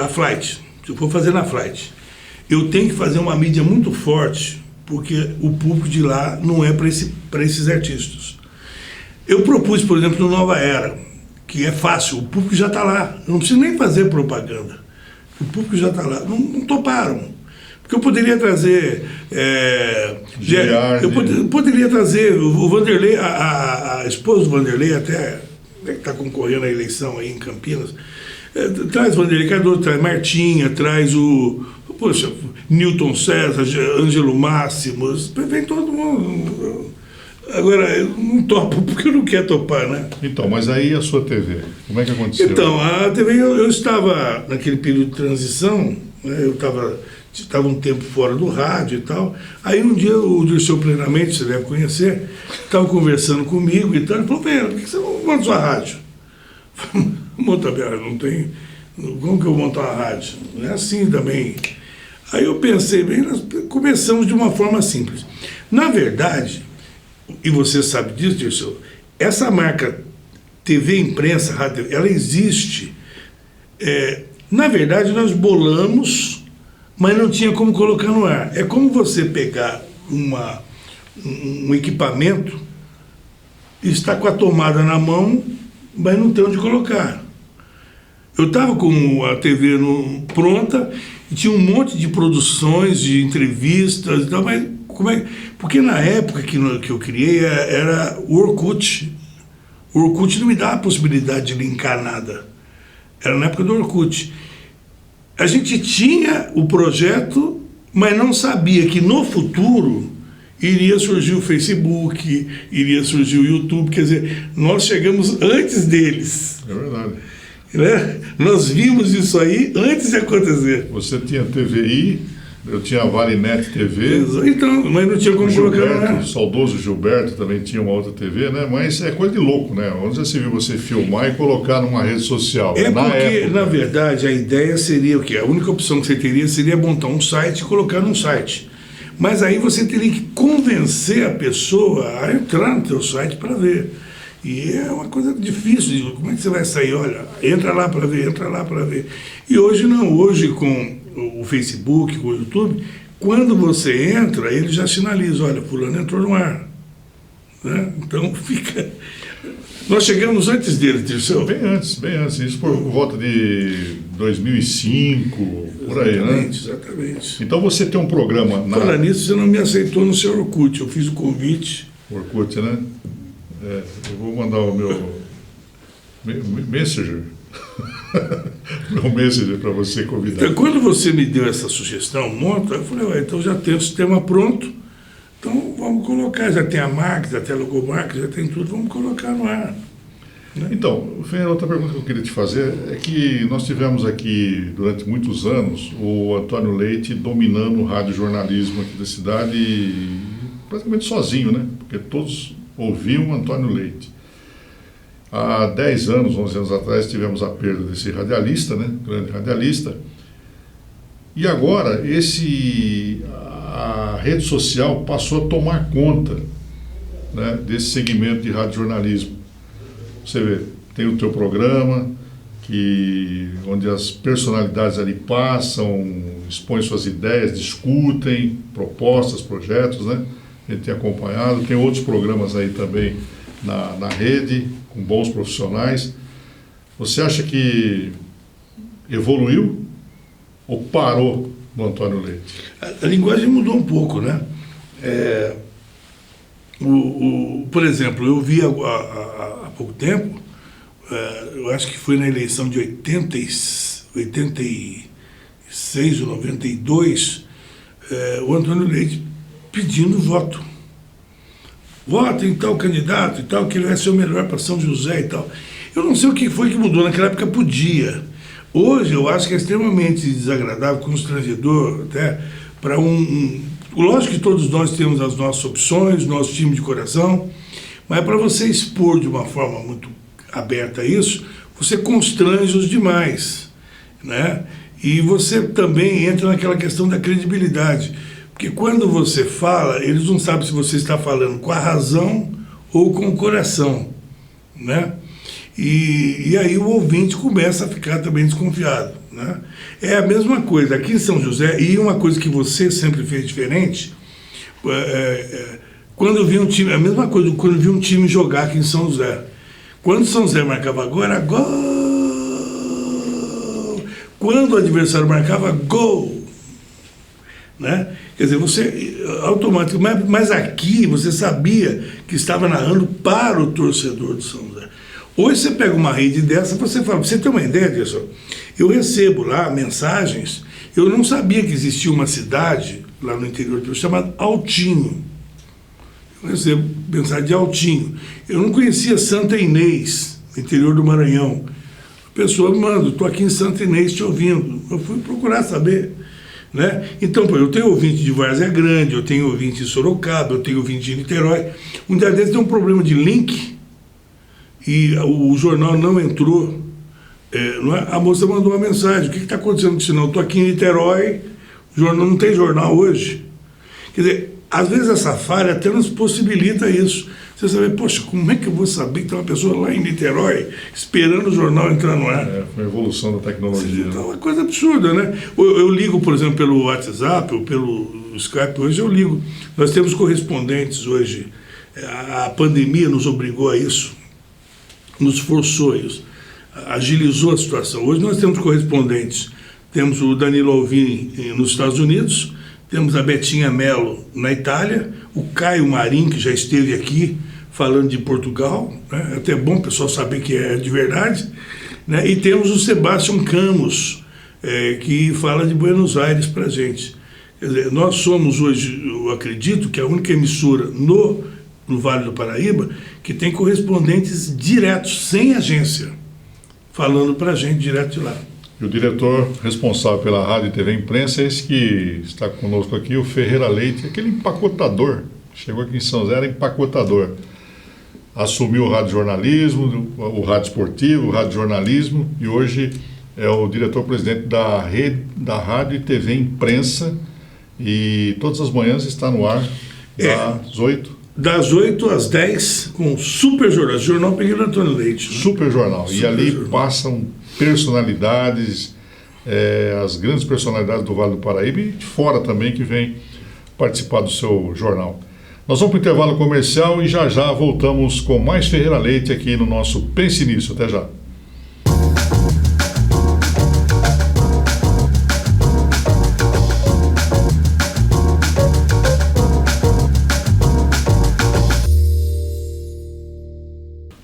a Flight, se eu for fazer na Flight, eu tenho que fazer uma mídia muito forte, porque o público de lá não é para esses artistas. Eu propus, por exemplo, no Nova Era, que é fácil, o público já está lá, eu não preciso nem fazer propaganda, o público já está lá, não toparam, porque eu poderia trazer, eu poderia trazer o Vanderlei, a esposa do Vanderlei, até está concorrendo à eleição aí em Campinas, traz Vanderlei Cardoso, traz Martinha, traz Newton César, Ângelo Máximo, vem todo mundo. Agora, eu não topo porque eu não quero topar, né? Então, mas aí a sua TV, como é que aconteceu? Então, a TV, eu estava naquele período de transição, né, eu estava um tempo fora do rádio e tal. Aí um dia o Dirceu Plenamente, você deve conhecer, estava conversando comigo e tal. Ele falou, por que você não monta sua rádio? Monta minha rádio, não tem... Como que eu monto uma rádio? Não é assim também. Aí eu pensei, bem, nós começamos de uma forma simples. Na verdade... E você sabe disso, Dirceu, essa marca TV Imprensa, Rádio, ela existe. Na verdade, nós bolamos, mas não tinha como colocar no ar. É como você pegar um equipamento, está com a tomada na mão, mas não tem onde colocar. Eu estava com a TV pronta e tinha um monte de produções, de entrevistas e tal, mas como é? Porque na época que eu criei era o Orkut. O Orkut não me dá a possibilidade de linkar nada. Era na época do Orkut. A gente tinha o projeto, mas não sabia que no futuro iria surgir o Facebook, iria surgir o YouTube. Quer dizer, nós chegamos antes deles. É verdade. Né? Nós vimos isso aí antes de acontecer. Você tinha TVI, eu tinha a Valinet TV. Então, mas não tinha como colocar. O saudoso Gilberto também tinha uma outra TV, né? Mas é coisa de louco, né? Onde já se viu você filmar e colocar numa rede social? É porque, na verdade, a ideia seria o quê? A única opção que você teria seria montar um site e colocar num site. Mas aí você teria que convencer a pessoa a entrar no teu site para ver. E é uma coisa difícil. Como é que você vai sair? Olha, entra lá para ver, entra lá para ver. E hoje não. Hoje, com o Facebook, com o YouTube, quando você entra, ele já sinaliza, olha, fulano entrou no ar. Né? Então, fica... Nós chegamos antes dele, Dirceu. Bem antes. Isso por volta de 2005, por aí, né? Exatamente. Então você tem um programa... Falando nisso, você não me aceitou no seu Orkut. Eu fiz o convite. Orkut, né? Eu vou mandar o meu Messenger. Meu Messenger para você convidar. Então, quando você me deu essa sugestão, monta, eu falei, então já tem o sistema pronto, então vamos colocar, já tem a marca, já tem a logomarca, já tem tudo, vamos colocar no ar. Né? Então, outra pergunta que eu queria te fazer é que nós tivemos aqui, durante muitos anos, o Antônio Leite dominando o radiojornalismo aqui da cidade, praticamente sozinho, né? Porque todos ouviam o Antônio Leite. Há 10 anos, 11 anos atrás, tivemos a perda desse radialista, né? Grande radialista. E agora, a rede social passou a tomar conta, né, desse segmento de radiojornalismo. Você vê, tem o teu programa, onde as personalidades ali passam, expõem suas ideias, discutem propostas, projetos, né? A gente tem acompanhado. Tem outros programas aí também na rede, com bons profissionais. Você acha que evoluiu ou parou no Antônio Leite? A linguagem mudou um pouco, né? Por exemplo, eu vi há pouco tempo, eu acho que foi na eleição de 86 ou 92, o Antônio Leite pedindo voto. Votem tal candidato e tal, que ele vai ser o melhor para São José e tal. Eu não sei o que foi que mudou, naquela época podia. Hoje eu acho que é extremamente desagradável, constrangedor, até para Lógico que todos nós temos as nossas opções, nosso time de coração, mas para você expor de uma forma muito aberta isso, você constrange os demais, né? E você também entra naquela questão da credibilidade. Porque quando você fala, eles não sabem se você está falando com a razão ou com o coração, né? E aí o ouvinte começa a ficar também desconfiado, né? É a mesma coisa aqui em São José, e uma coisa que você sempre fez diferente, quando eu vi um time, a mesma coisa quando eu vi um time jogar aqui em São José. Quando São José marcava gol, era gol! Quando o adversário marcava, gol! Né? Quer dizer, você automaticamente, mas aqui você sabia que estava narrando para o torcedor de São José. Hoje você pega uma rede dessa, você fala, você tem uma ideia disso? Eu recebo lá mensagens, eu não sabia que existia uma cidade lá no interior chamada Altinho. Eu recebo mensagem de Altinho. Eu não conhecia Santa Inês, no interior do Maranhão. A pessoa me manda, estou aqui em Santa Inês te ouvindo. Eu fui procurar saber. Né? Então, eu tenho ouvinte de Várzea Grande, eu tenho ouvinte de Sorocaba, eu tenho ouvinte de Niterói. Um dia desses tem um problema de link e o jornal não entrou. Não é? A moça mandou uma mensagem: o que está acontecendo com o sinal? Estou aqui em Niterói, o jornal não tem jornal hoje. Quer dizer, às vezes essa falha até nos possibilita isso. Você sabe, poxa, como é que eu vou saber que tem uma pessoa lá em Niterói esperando o jornal entrar no ar? Foi a evolução da tecnologia. É uma coisa absurda, né? Eu ligo, por exemplo, pelo WhatsApp ou pelo Skype, hoje eu ligo. Nós temos correspondentes hoje. A pandemia nos obrigou a isso, nos forçou a isso. agilizou a situação. Hoje nós temos correspondentes. Temos o Danilo Alvim nos Estados Unidos, temos a Betinha Mello na Itália, o Caio Marim, que já esteve aqui falando de Portugal, né? É até bom o pessoal saber que é de verdade, né? E temos o Sebastião Campos, que fala de Buenos Aires para a gente. Quer dizer, nós somos hoje, eu acredito, que a única emissora no Vale do Paraíba que tem correspondentes diretos, sem agência, falando para a gente direto de lá. E o diretor responsável pela Rádio e TV Imprensa é esse que está conosco aqui, o Ferreira Leite, aquele empacotador. Chegou aqui em São José, era empacotador. Assumiu o rádio jornalismo, o rádio esportivo, o rádio jornalismo, e hoje é o diretor-presidente da rede da Rádio e TV Imprensa, e todas as manhãs está no ar, das 8. Das 8 às 10, com o Super Jornal, Jornal Pequeno Antônio Leite. Né? Super Jornal. Super e ali Jornal. Passam personalidades, as grandes personalidades do Vale do Paraíba e de fora também que vem participar do seu jornal. Nós vamos para o intervalo comercial e já já voltamos com mais Ferreira Leite aqui no nosso Pense Nisso. Até já.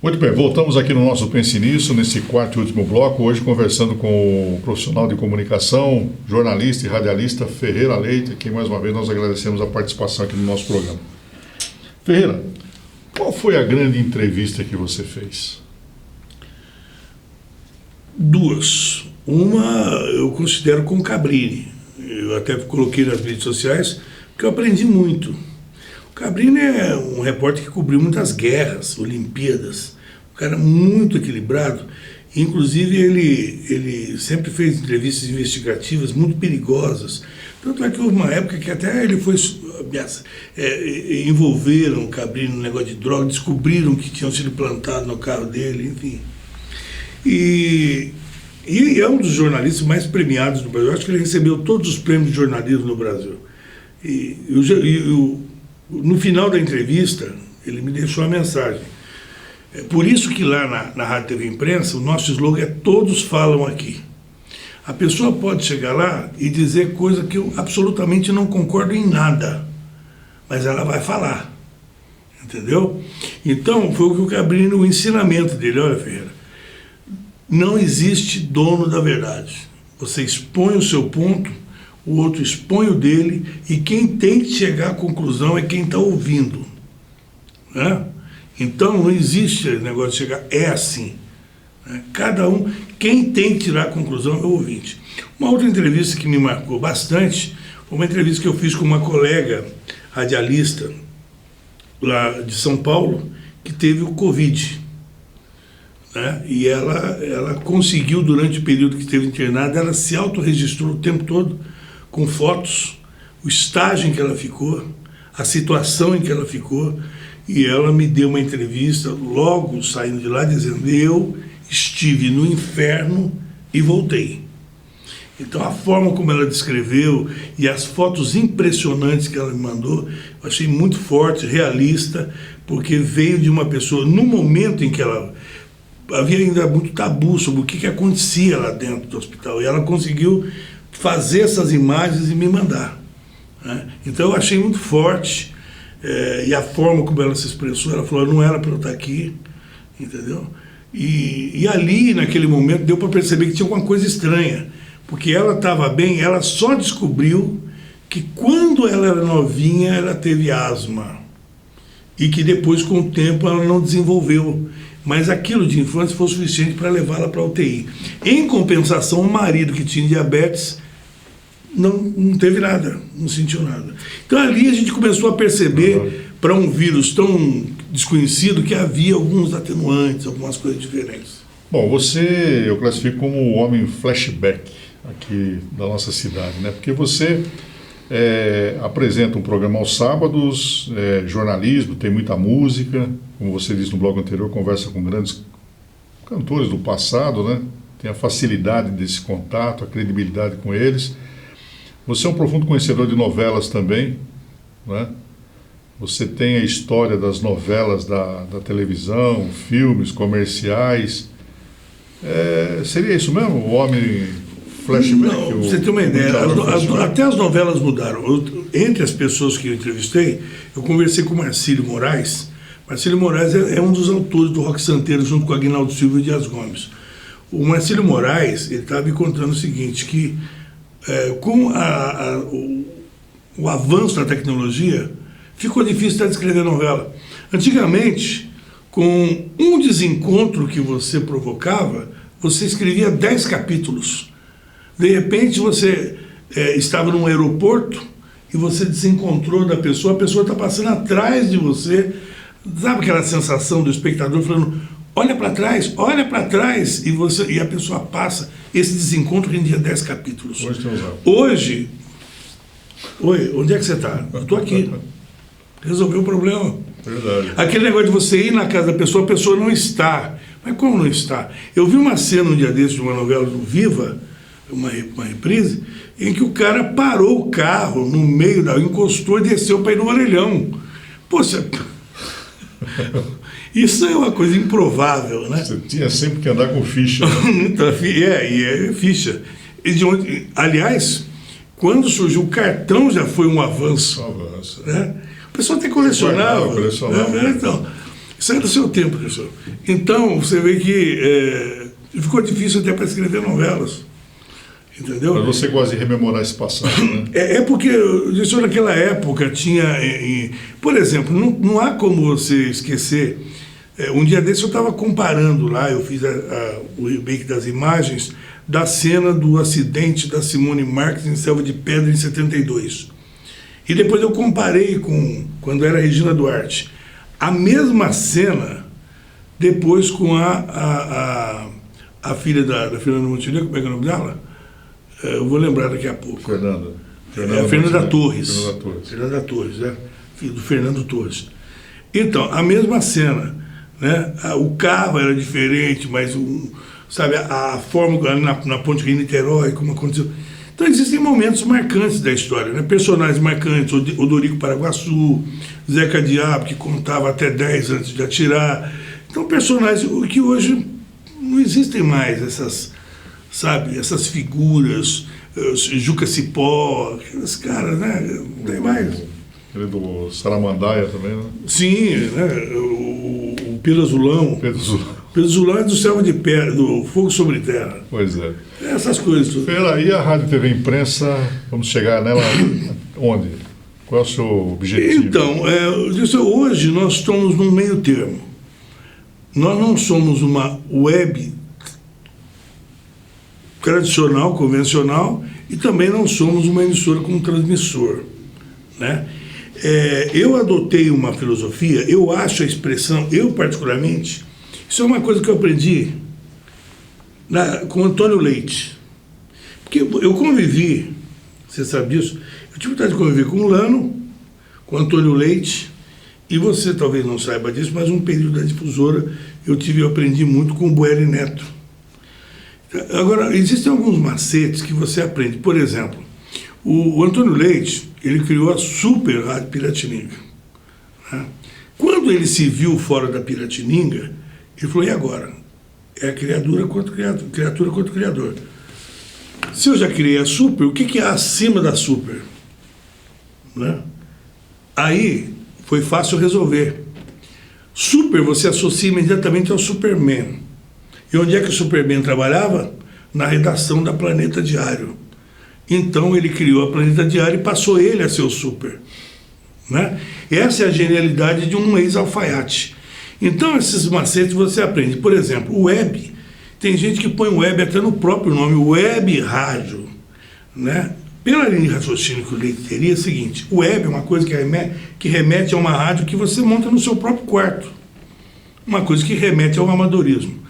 Muito bem, voltamos aqui no nosso Pense Nisso, nesse quarto e último bloco, hoje conversando com o profissional de comunicação, jornalista e radialista Ferreira Leite, a quem mais uma vez nós agradecemos a participação aqui no nosso programa. Ferreira, qual foi a grande entrevista que você fez? Duas. Uma eu considero com Cabrini. Eu até coloquei nas redes sociais, porque eu aprendi muito. O Cabrini é um repórter que cobriu muitas guerras, Olimpíadas. Um cara muito equilibrado. Inclusive, ele sempre fez entrevistas investigativas muito perigosas. Tanto é que houve uma época que até ele foi... envolveram o Cabrini no negócio de droga, descobriram que tinham sido plantados no carro dele, enfim. E é um dos jornalistas mais premiados no Brasil. Eu acho que ele recebeu todos os prêmios de jornalismo no Brasil. No final da entrevista, ele me deixou uma mensagem. É por isso que lá na Rádio TV Imprensa, o nosso slogan é "Todos falam aqui". A pessoa pode chegar lá e dizer coisa que eu absolutamente não concordo em nada, mas ela vai falar, entendeu? Então, foi o que o Cabrini, o ensinamento dele, olha, Ferreira, não existe dono da verdade. Você expõe o seu ponto, o outro expõe o dele, e quem tem que chegar à conclusão é quem está ouvindo, né? Então, não existe negócio de chegar, é assim. Né? Cada um, quem tem que tirar a conclusão é o ouvinte. Uma outra entrevista que me marcou bastante foi uma entrevista que eu fiz com uma colega radialista lá de São Paulo, que teve o Covid. Né? E ela conseguiu, durante o período que esteve internada, ela se autorregistrou o tempo todo, com fotos, o estágio em que ela ficou, a situação em que ela ficou, e ela me deu uma entrevista logo saindo de lá dizendo: eu estive no inferno e voltei. Então a forma como ela descreveu e as fotos impressionantes que ela me mandou, eu achei muito forte, realista, porque veio de uma pessoa, no momento em que ela... havia ainda muito tabu sobre o que acontecia lá dentro do hospital, e ela conseguiu fazer essas imagens e me mandar. Né? Então eu achei muito forte, e a forma como ela se expressou, ela falou: não era para eu estar aqui, entendeu? E ali, naquele momento, deu para perceber que tinha alguma coisa estranha, porque ela estava bem, ela só descobriu que quando ela era novinha, ela teve asma, e que depois, com o tempo, ela não desenvolveu. Mas aquilo de infância foi o suficiente para levá-la para a UTI. Em compensação, o marido, que tinha diabetes, não teve nada, não sentiu nada. Então ali a gente começou a perceber, para um vírus tão desconhecido, que havia alguns atenuantes, algumas coisas diferentes. Bom, eu classifico como o homem flashback aqui da nossa cidade, né? Porque você apresenta um programa aos sábados, jornalismo, tem muita música, como você disse no blog anterior, conversa com grandes cantores do passado, né? Tem a facilidade desse contato, a credibilidade com eles. Você é um profundo conhecedor de novelas também, né? Você tem a história das novelas da televisão, filmes, comerciais. Seria isso mesmo? O homem flashback? Não, pra você ter uma ideia, até as novelas mudaram. Entre as pessoas que eu entrevistei, eu conversei com o Marcílio Moraes. Marcílio Moraes é um dos autores do Rock Santeiro, junto com Aguinaldo Silva e Dias Gomes. O Marcílio Moraes, ele estava me contando o seguinte, que com o avanço da tecnologia, ficou difícil até de escrever novela. Antigamente, com um desencontro que você provocava, você escrevia 10 capítulos. De repente, você estava num aeroporto e você desencontrou da pessoa, a pessoa está passando atrás de você. Sabe aquela sensação do espectador falando, olha para trás, e a pessoa passa. Esse desencontro rendia 10 capítulos. Hoje, oi, onde é que você está? Eu estou aqui. Resolveu o problema. Verdade. Aquele negócio de você ir na casa da pessoa, a pessoa não está. Mas como não está? Eu vi uma cena um dia desses de uma novela do Viva, uma reprise, em que o cara parou o carro no meio encostou e desceu para ir no orelhão. Poxa, isso é uma coisa improvável, né? Você tinha sempre que andar com ficha. Né? Então, é ficha. Aliás, quando surgiu o cartão já foi um avanço. Né? O pessoal até colecionava. Então, isso é do seu tempo, professor. Então, você vê que ficou difícil até para escrever novelas. Entendeu? Mas você gosta de rememorar esse passado, né? Porque isso naquela época tinha... por exemplo, não há como você esquecer... um dia desse eu estava comparando lá, eu fiz o remake das imagens da cena do acidente da Simone Marques em Selva de Pedra em 72. E depois eu comparei com quando era Regina Duarte. A mesma cena, depois com a filha da Fernanda Montenegro, como é que é o nome dela? Eu vou lembrar daqui a pouco. Fernanda Torres. Fernanda Torres, filho do Fernando Torres. Então, a mesma cena, né? O carro era diferente, mas sabe, a forma na Ponte Rio-Niterói, como aconteceu. Então existem momentos marcantes da história, né? Personagens marcantes, Odorico Paraguaçu, Zeca Diabo, que contava até 10 antes de atirar. Então personagens que hoje não existem mais, essas figuras, Juca Cipó, aqueles caras, né? Não tem mais. Aquele do Saramandaia também, né? Sim, né? O Pedro Azulão. Pedro Azulão é do Selva de Pedra, do Fogo sobre Terra. Pois é. Essas coisas. E a Rádio TV Imprensa, vamos chegar nela onde? Qual é o seu objetivo? Então, hoje nós estamos num meio termo. Nós não somos uma web tradicional, convencional, e também não somos uma emissora com um transmissor, né? Eu adotei uma filosofia, eu acho a expressão, eu particularmente, isso é uma coisa que eu aprendi com Antônio Leite. Porque eu convivi, você sabe disso, eu tive vontade de conviver com o Lano, com Antônio Leite, e você talvez não saiba disso, mas um período da difusora eu aprendi muito com o Bueri Neto. Agora, existem alguns macetes que você aprende. Por exemplo, o Antônio Leite, ele criou a Super Rádio Piratininga. Né? Quando ele se viu fora da Piratininga, ele falou, e agora? É a criatura contra o criador. Se eu já criei a Super, o que há acima da Super? Né? Aí foi fácil resolver. Super você associa imediatamente ao Superman. E onde é que o Superman trabalhava? Na redação da Planeta Diário. Então ele criou a Planeta Diário e passou ele a ser o Super. Né? Essa é a genialidade de um ex-alfaiate. Então esses macetes você aprende. Por exemplo, o web. Tem gente que põe web até no próprio nome, web rádio. Né? Pela linha de raciocínio que o Leite teria, é o seguinte, o web é uma coisa que remete a uma rádio que você monta no seu próprio quarto. Uma coisa que remete ao amadorismo.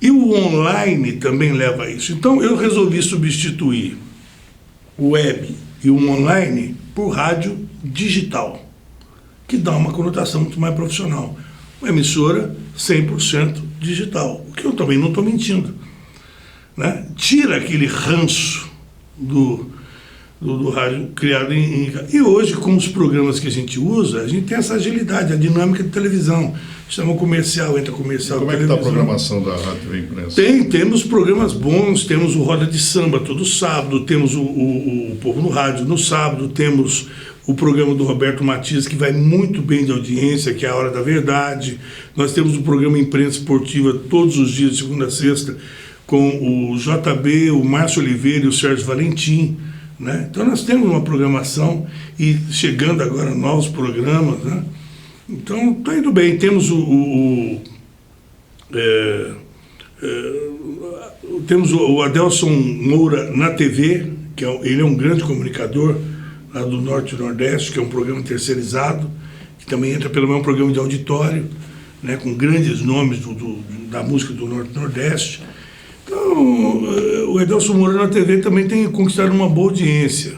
E o online também leva a isso. Então eu resolvi substituir o web e o online por rádio digital, que dá uma conotação muito mais profissional. Uma emissora 100% digital, o que eu também não estou mentindo. Né? Tira aquele ranço do rádio criado E hoje, com os programas que a gente usa, a gente tem essa agilidade, a dinâmica de televisão. Chama comercial, entra comercial. Como é que está a programação da Rádio TV Imprensa? Temos programas bons, temos o Roda de Samba todo sábado, temos o Povo no Rádio no sábado, temos o programa do Roberto Matias, que vai muito bem de audiência, que é a Hora da Verdade. Nós temos o programa Imprensa Esportiva todos os dias, de segunda a sexta, com o JB, o Márcio Oliveira e o Sérgio Valentim. Né? Então nós temos uma programação e chegando agora novos programas, né? Então está indo bem. Temos temos o Adelson Moura na TV, que ele é um grande comunicador lá do Norte e Nordeste, que é um programa terceirizado, que também entra pelo mesmo programa de auditório, né, com grandes nomes da música do Norte e Nordeste. Então, o Adelson Moura na TV também tem conquistado uma boa audiência.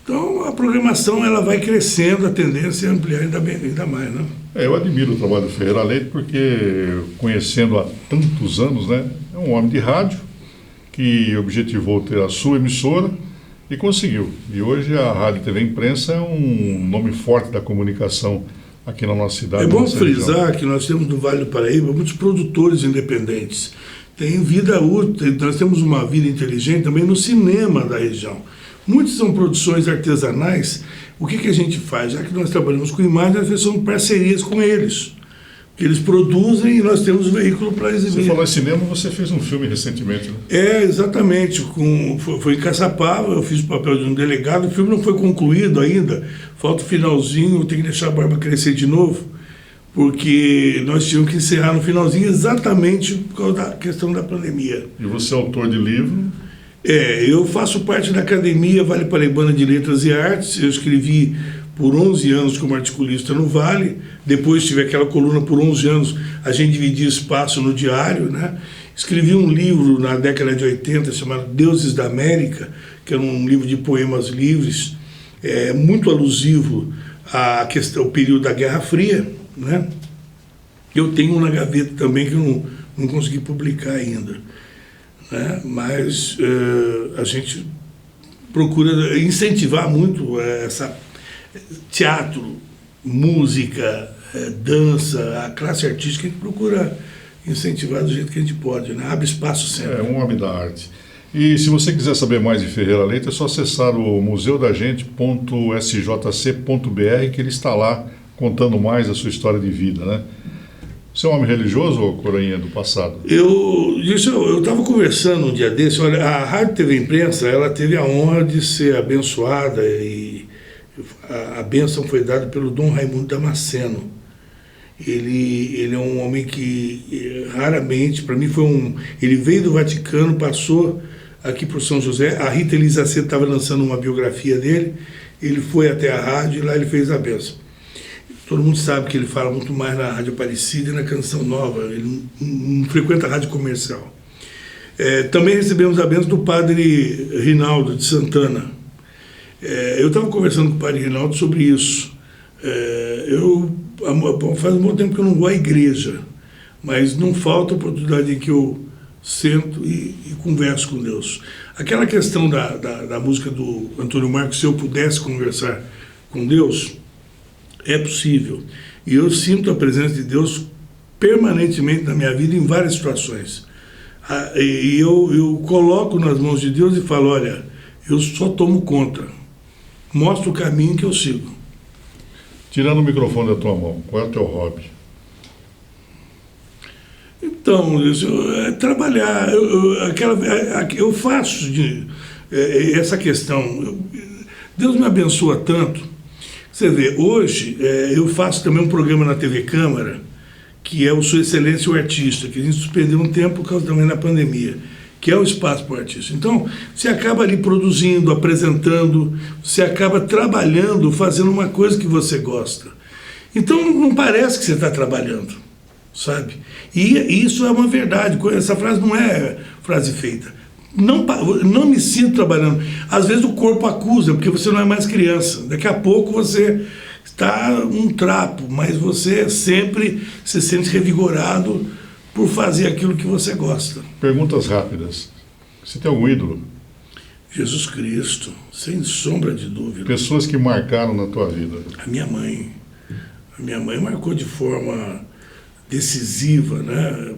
Então, a programação ela vai crescendo, a tendência é ampliar ainda mais, né? Eu admiro o trabalho do Ferreira Leite, porque, conhecendo há tantos anos, né, é um homem de rádio que objetivou ter a sua emissora e conseguiu. E hoje a Rádio TV Imprensa é um nome forte da comunicação aqui na nossa cidade. É bom frisar que nós temos no Vale do Paraíba muitos produtores independentes. Tem vida útil, nós temos uma vida inteligente também no cinema da região. Muitas são produções artesanais. O que a gente faz? Já que nós trabalhamos com imagens, nós fazemos parcerias com eles. Que eles produzem e nós temos o veículo para exibir. Você falou em cinema, você fez um filme recentemente, né? Exatamente. Foi em Caçapava, eu fiz o papel de um delegado. O filme não foi concluído ainda. Falta o finalzinho, eu tenho que deixar a barba crescer de novo, porque nós tínhamos que encerrar no finalzinho exatamente por causa da questão da pandemia. E você é autor de livro? Eu faço parte da Academia Vale Paraibana de Letras e Artes. Eu escrevi por 11 anos como articulista no Vale. Depois tive aquela coluna por 11 anos, a gente dividia espaço no diário, né? Escrevi um livro na década de 80 chamado Deuses da América, que era um livro de poemas livres, muito alusivo ao período da Guerra Fria, né? Eu tenho um na gaveta também que eu não consegui publicar ainda, né? Mas a gente procura incentivar muito teatro, música, dança, a classe artística. A gente procura incentivar do jeito que a gente pode, né? Abre espaço sempre. É um homem da arte. E se você quiser saber mais de Ferreira Leite, é só acessar o museudagente.sjc.br, que ele está lá contando mais a sua história de vida, né? Você é um homem religioso ou coroinha do passado? Eu estava conversando um dia desse. Olha, a Rádio TV Imprensa, ela teve a honra de ser abençoada, e a bênção foi dada pelo Dom Raimundo Damasceno. Ele é um homem que raramente, para mim ele veio do Vaticano, passou aqui por São José. A Rita Elisaceta estava lançando uma biografia dele, ele foi até a rádio e lá ele fez a bênção. Todo mundo sabe que ele fala muito mais na Rádio Aparecida e na Canção Nova, ele não frequenta a rádio comercial. Também recebemos a bênção do padre Rinaldo de Santana. Eu estava conversando com o padre Rinaldo sobre isso. Faz um bom tempo que eu não vou à igreja, mas não falta oportunidade em que eu sento e converso com Deus. Aquela questão da música do Antônio Marcos, se eu pudesse conversar com Deus, é possível. E eu sinto a presença de Deus permanentemente na minha vida em várias situações. E eu coloco nas mãos de Deus e falo, olha, eu só tomo conta. Mostra o caminho que eu sigo. Tirando o microfone da tua mão, qual é o teu hobby? Então, trabalhar. Eu faço essa questão. Deus me abençoa tanto. Você vê, hoje eu faço também um programa na TV Câmara, que é o Sua Excelência o Artista, que a gente suspendeu um tempo por causa também da pandemia, que é o espaço para o artista. Então, você acaba ali produzindo, apresentando, você acaba trabalhando, fazendo uma coisa que você gosta. Então, não parece que você está trabalhando, sabe? E isso é uma verdade, essa frase não é frase feita. Não me sinto trabalhando. Às vezes o corpo acusa, porque você não é mais criança. Daqui a pouco você está um trapo, mas você sempre se sente revigorado por fazer aquilo que você gosta. Perguntas rápidas. Você tem algum ídolo? Jesus Cristo, sem sombra de dúvida. Pessoas que marcaram na tua vida. A minha mãe. A minha mãe marcou de forma decisiva, né?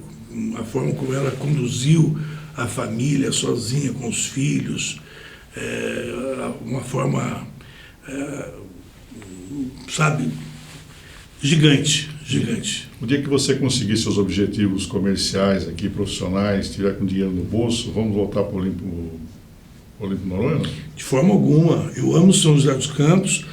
A forma como ela conduziu a família sozinha, com os filhos, uma forma, sabe, gigante. O dia que você conseguir seus objetivos comerciais aqui, profissionais, tiver com dinheiro no bolso, vamos voltar para o Olimpo Noronha? De forma alguma. Eu amo São José dos Campos.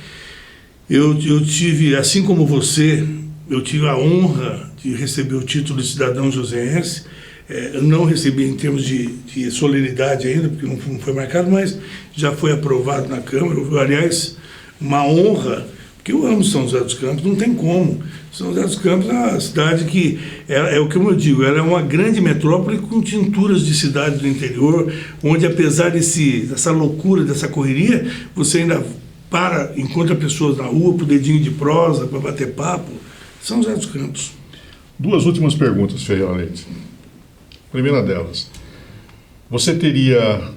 Eu tive, assim como você, eu tive a honra de receber o título de cidadão joseense. Eu não recebi em termos de solenidade ainda, porque não foi marcado, mas já foi aprovado na Câmara. Aliás, uma honra, porque eu amo São José dos Campos, não tem como. São José dos Campos é uma cidade que, é o que eu digo, ela é uma grande metrópole com tinturas de cidade do interior, onde apesar dessa loucura, dessa correria, você ainda encontra pessoas na rua pro dedinho de prosa, para bater papo. São José dos Campos. 2 últimas perguntas, Ferreira Leite. Primeira delas, você teria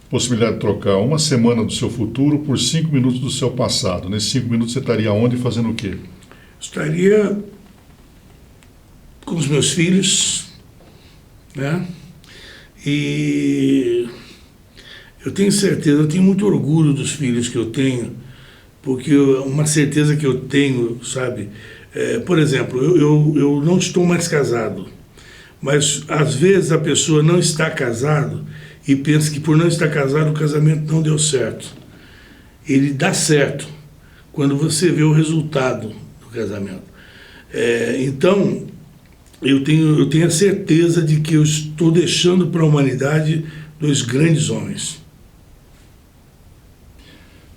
possibilidade de trocar uma semana do seu futuro por 5 minutos do seu passado. Nesses 5 minutos você estaria onde e fazendo o quê? Estaria com os meus filhos, né? E eu tenho certeza, eu tenho muito orgulho dos filhos que eu tenho, porque uma certeza que eu tenho, sabe? Por exemplo, eu não estou mais casado, mas às vezes a pessoa não está casado e pensa que por não estar casado o casamento não deu certo. Ele dá certo quando você vê o resultado do casamento. Então, eu tenho a certeza de que eu estou deixando para a humanidade 2 grandes homens.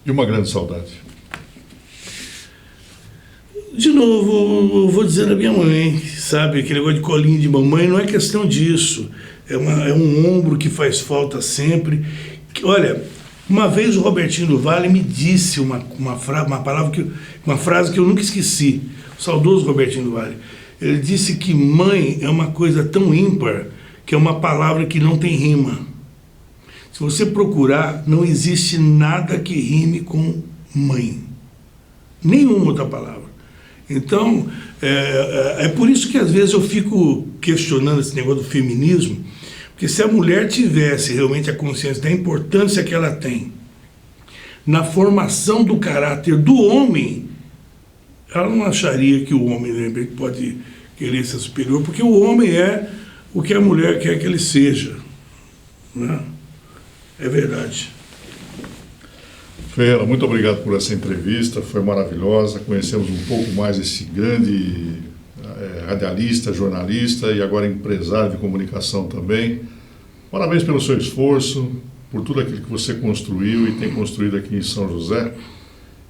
E uma grande saudade? De novo, eu vou dizer a minha mãe, sabe? Aquele negócio de colinho de mamãe, não é questão disso. É um ombro que faz falta sempre. Olha, uma vez o Robertinho do Vale me disse uma frase que eu nunca esqueci. O saudoso Robertinho do Vale. Ele disse que mãe é uma coisa tão ímpar que é uma palavra que não tem rima. Se você procurar, não existe nada que rime com mãe. Nenhuma outra palavra. Então, é por isso que às vezes eu fico questionando esse negócio do feminismo, porque se a mulher tivesse realmente a consciência da importância que ela tem na formação do caráter do homem, ela não acharia que o homem pode querer ser superior, porque o homem é o que a mulher quer que ele seja. Né? É verdade. Ferreira, muito obrigado por essa entrevista, foi maravilhosa, conhecemos um pouco mais esse grande radialista, jornalista e agora empresário de comunicação também. Parabéns pelo seu esforço, por tudo aquilo que você construiu e tem construído aqui em São José.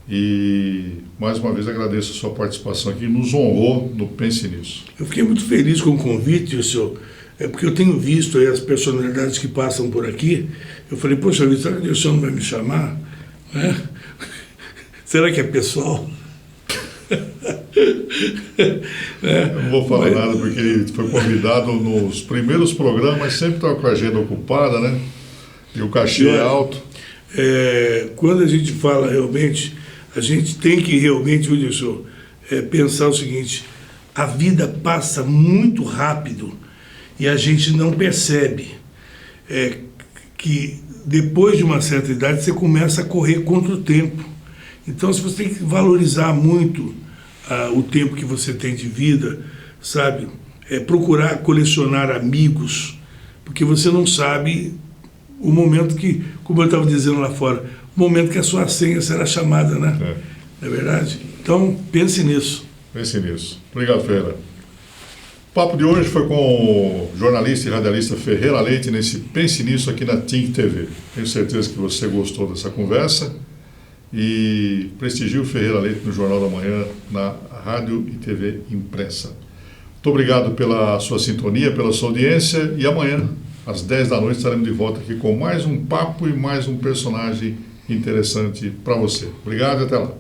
E mais uma vez agradeço a sua participação aqui, nos honrou no Pense Nisso. Eu fiquei muito feliz com o convite, senhor. Porque eu tenho visto aí as personalidades que passam por aqui. Eu falei, poxa vida, será que o senhor não vai me chamar? Será que é pessoal? Eu não vou falar nada porque ele foi convidado nos primeiros programas, sempre estava com a agenda ocupada, né? E o cachê é alto. Quando a gente fala realmente, a gente tem que realmente, pensar o seguinte: a vida passa muito rápido e a gente não percebe que depois de uma certa idade você começa a correr contra o tempo. Então, se você tem que valorizar muito o tempo que você tem de vida, sabe? Procurar colecionar amigos, porque você não sabe o momento que, como eu estava dizendo lá fora, o momento que a sua senha será chamada, né? Não é verdade? Então, pense nisso. Pense nisso. Obrigado, Ferreira. O papo de hoje foi com o jornalista e radialista Ferreira Leite nesse Pense Nisso aqui na TINC TV. Tenho certeza que você gostou dessa conversa e prestigie o Ferreira Leite no Jornal da Manhã, na rádio e TV impressa. Muito obrigado pela sua sintonia, pela sua audiência e amanhã, às 10 da noite, estaremos de volta aqui com mais um papo e mais um personagem interessante para você. Obrigado e até lá.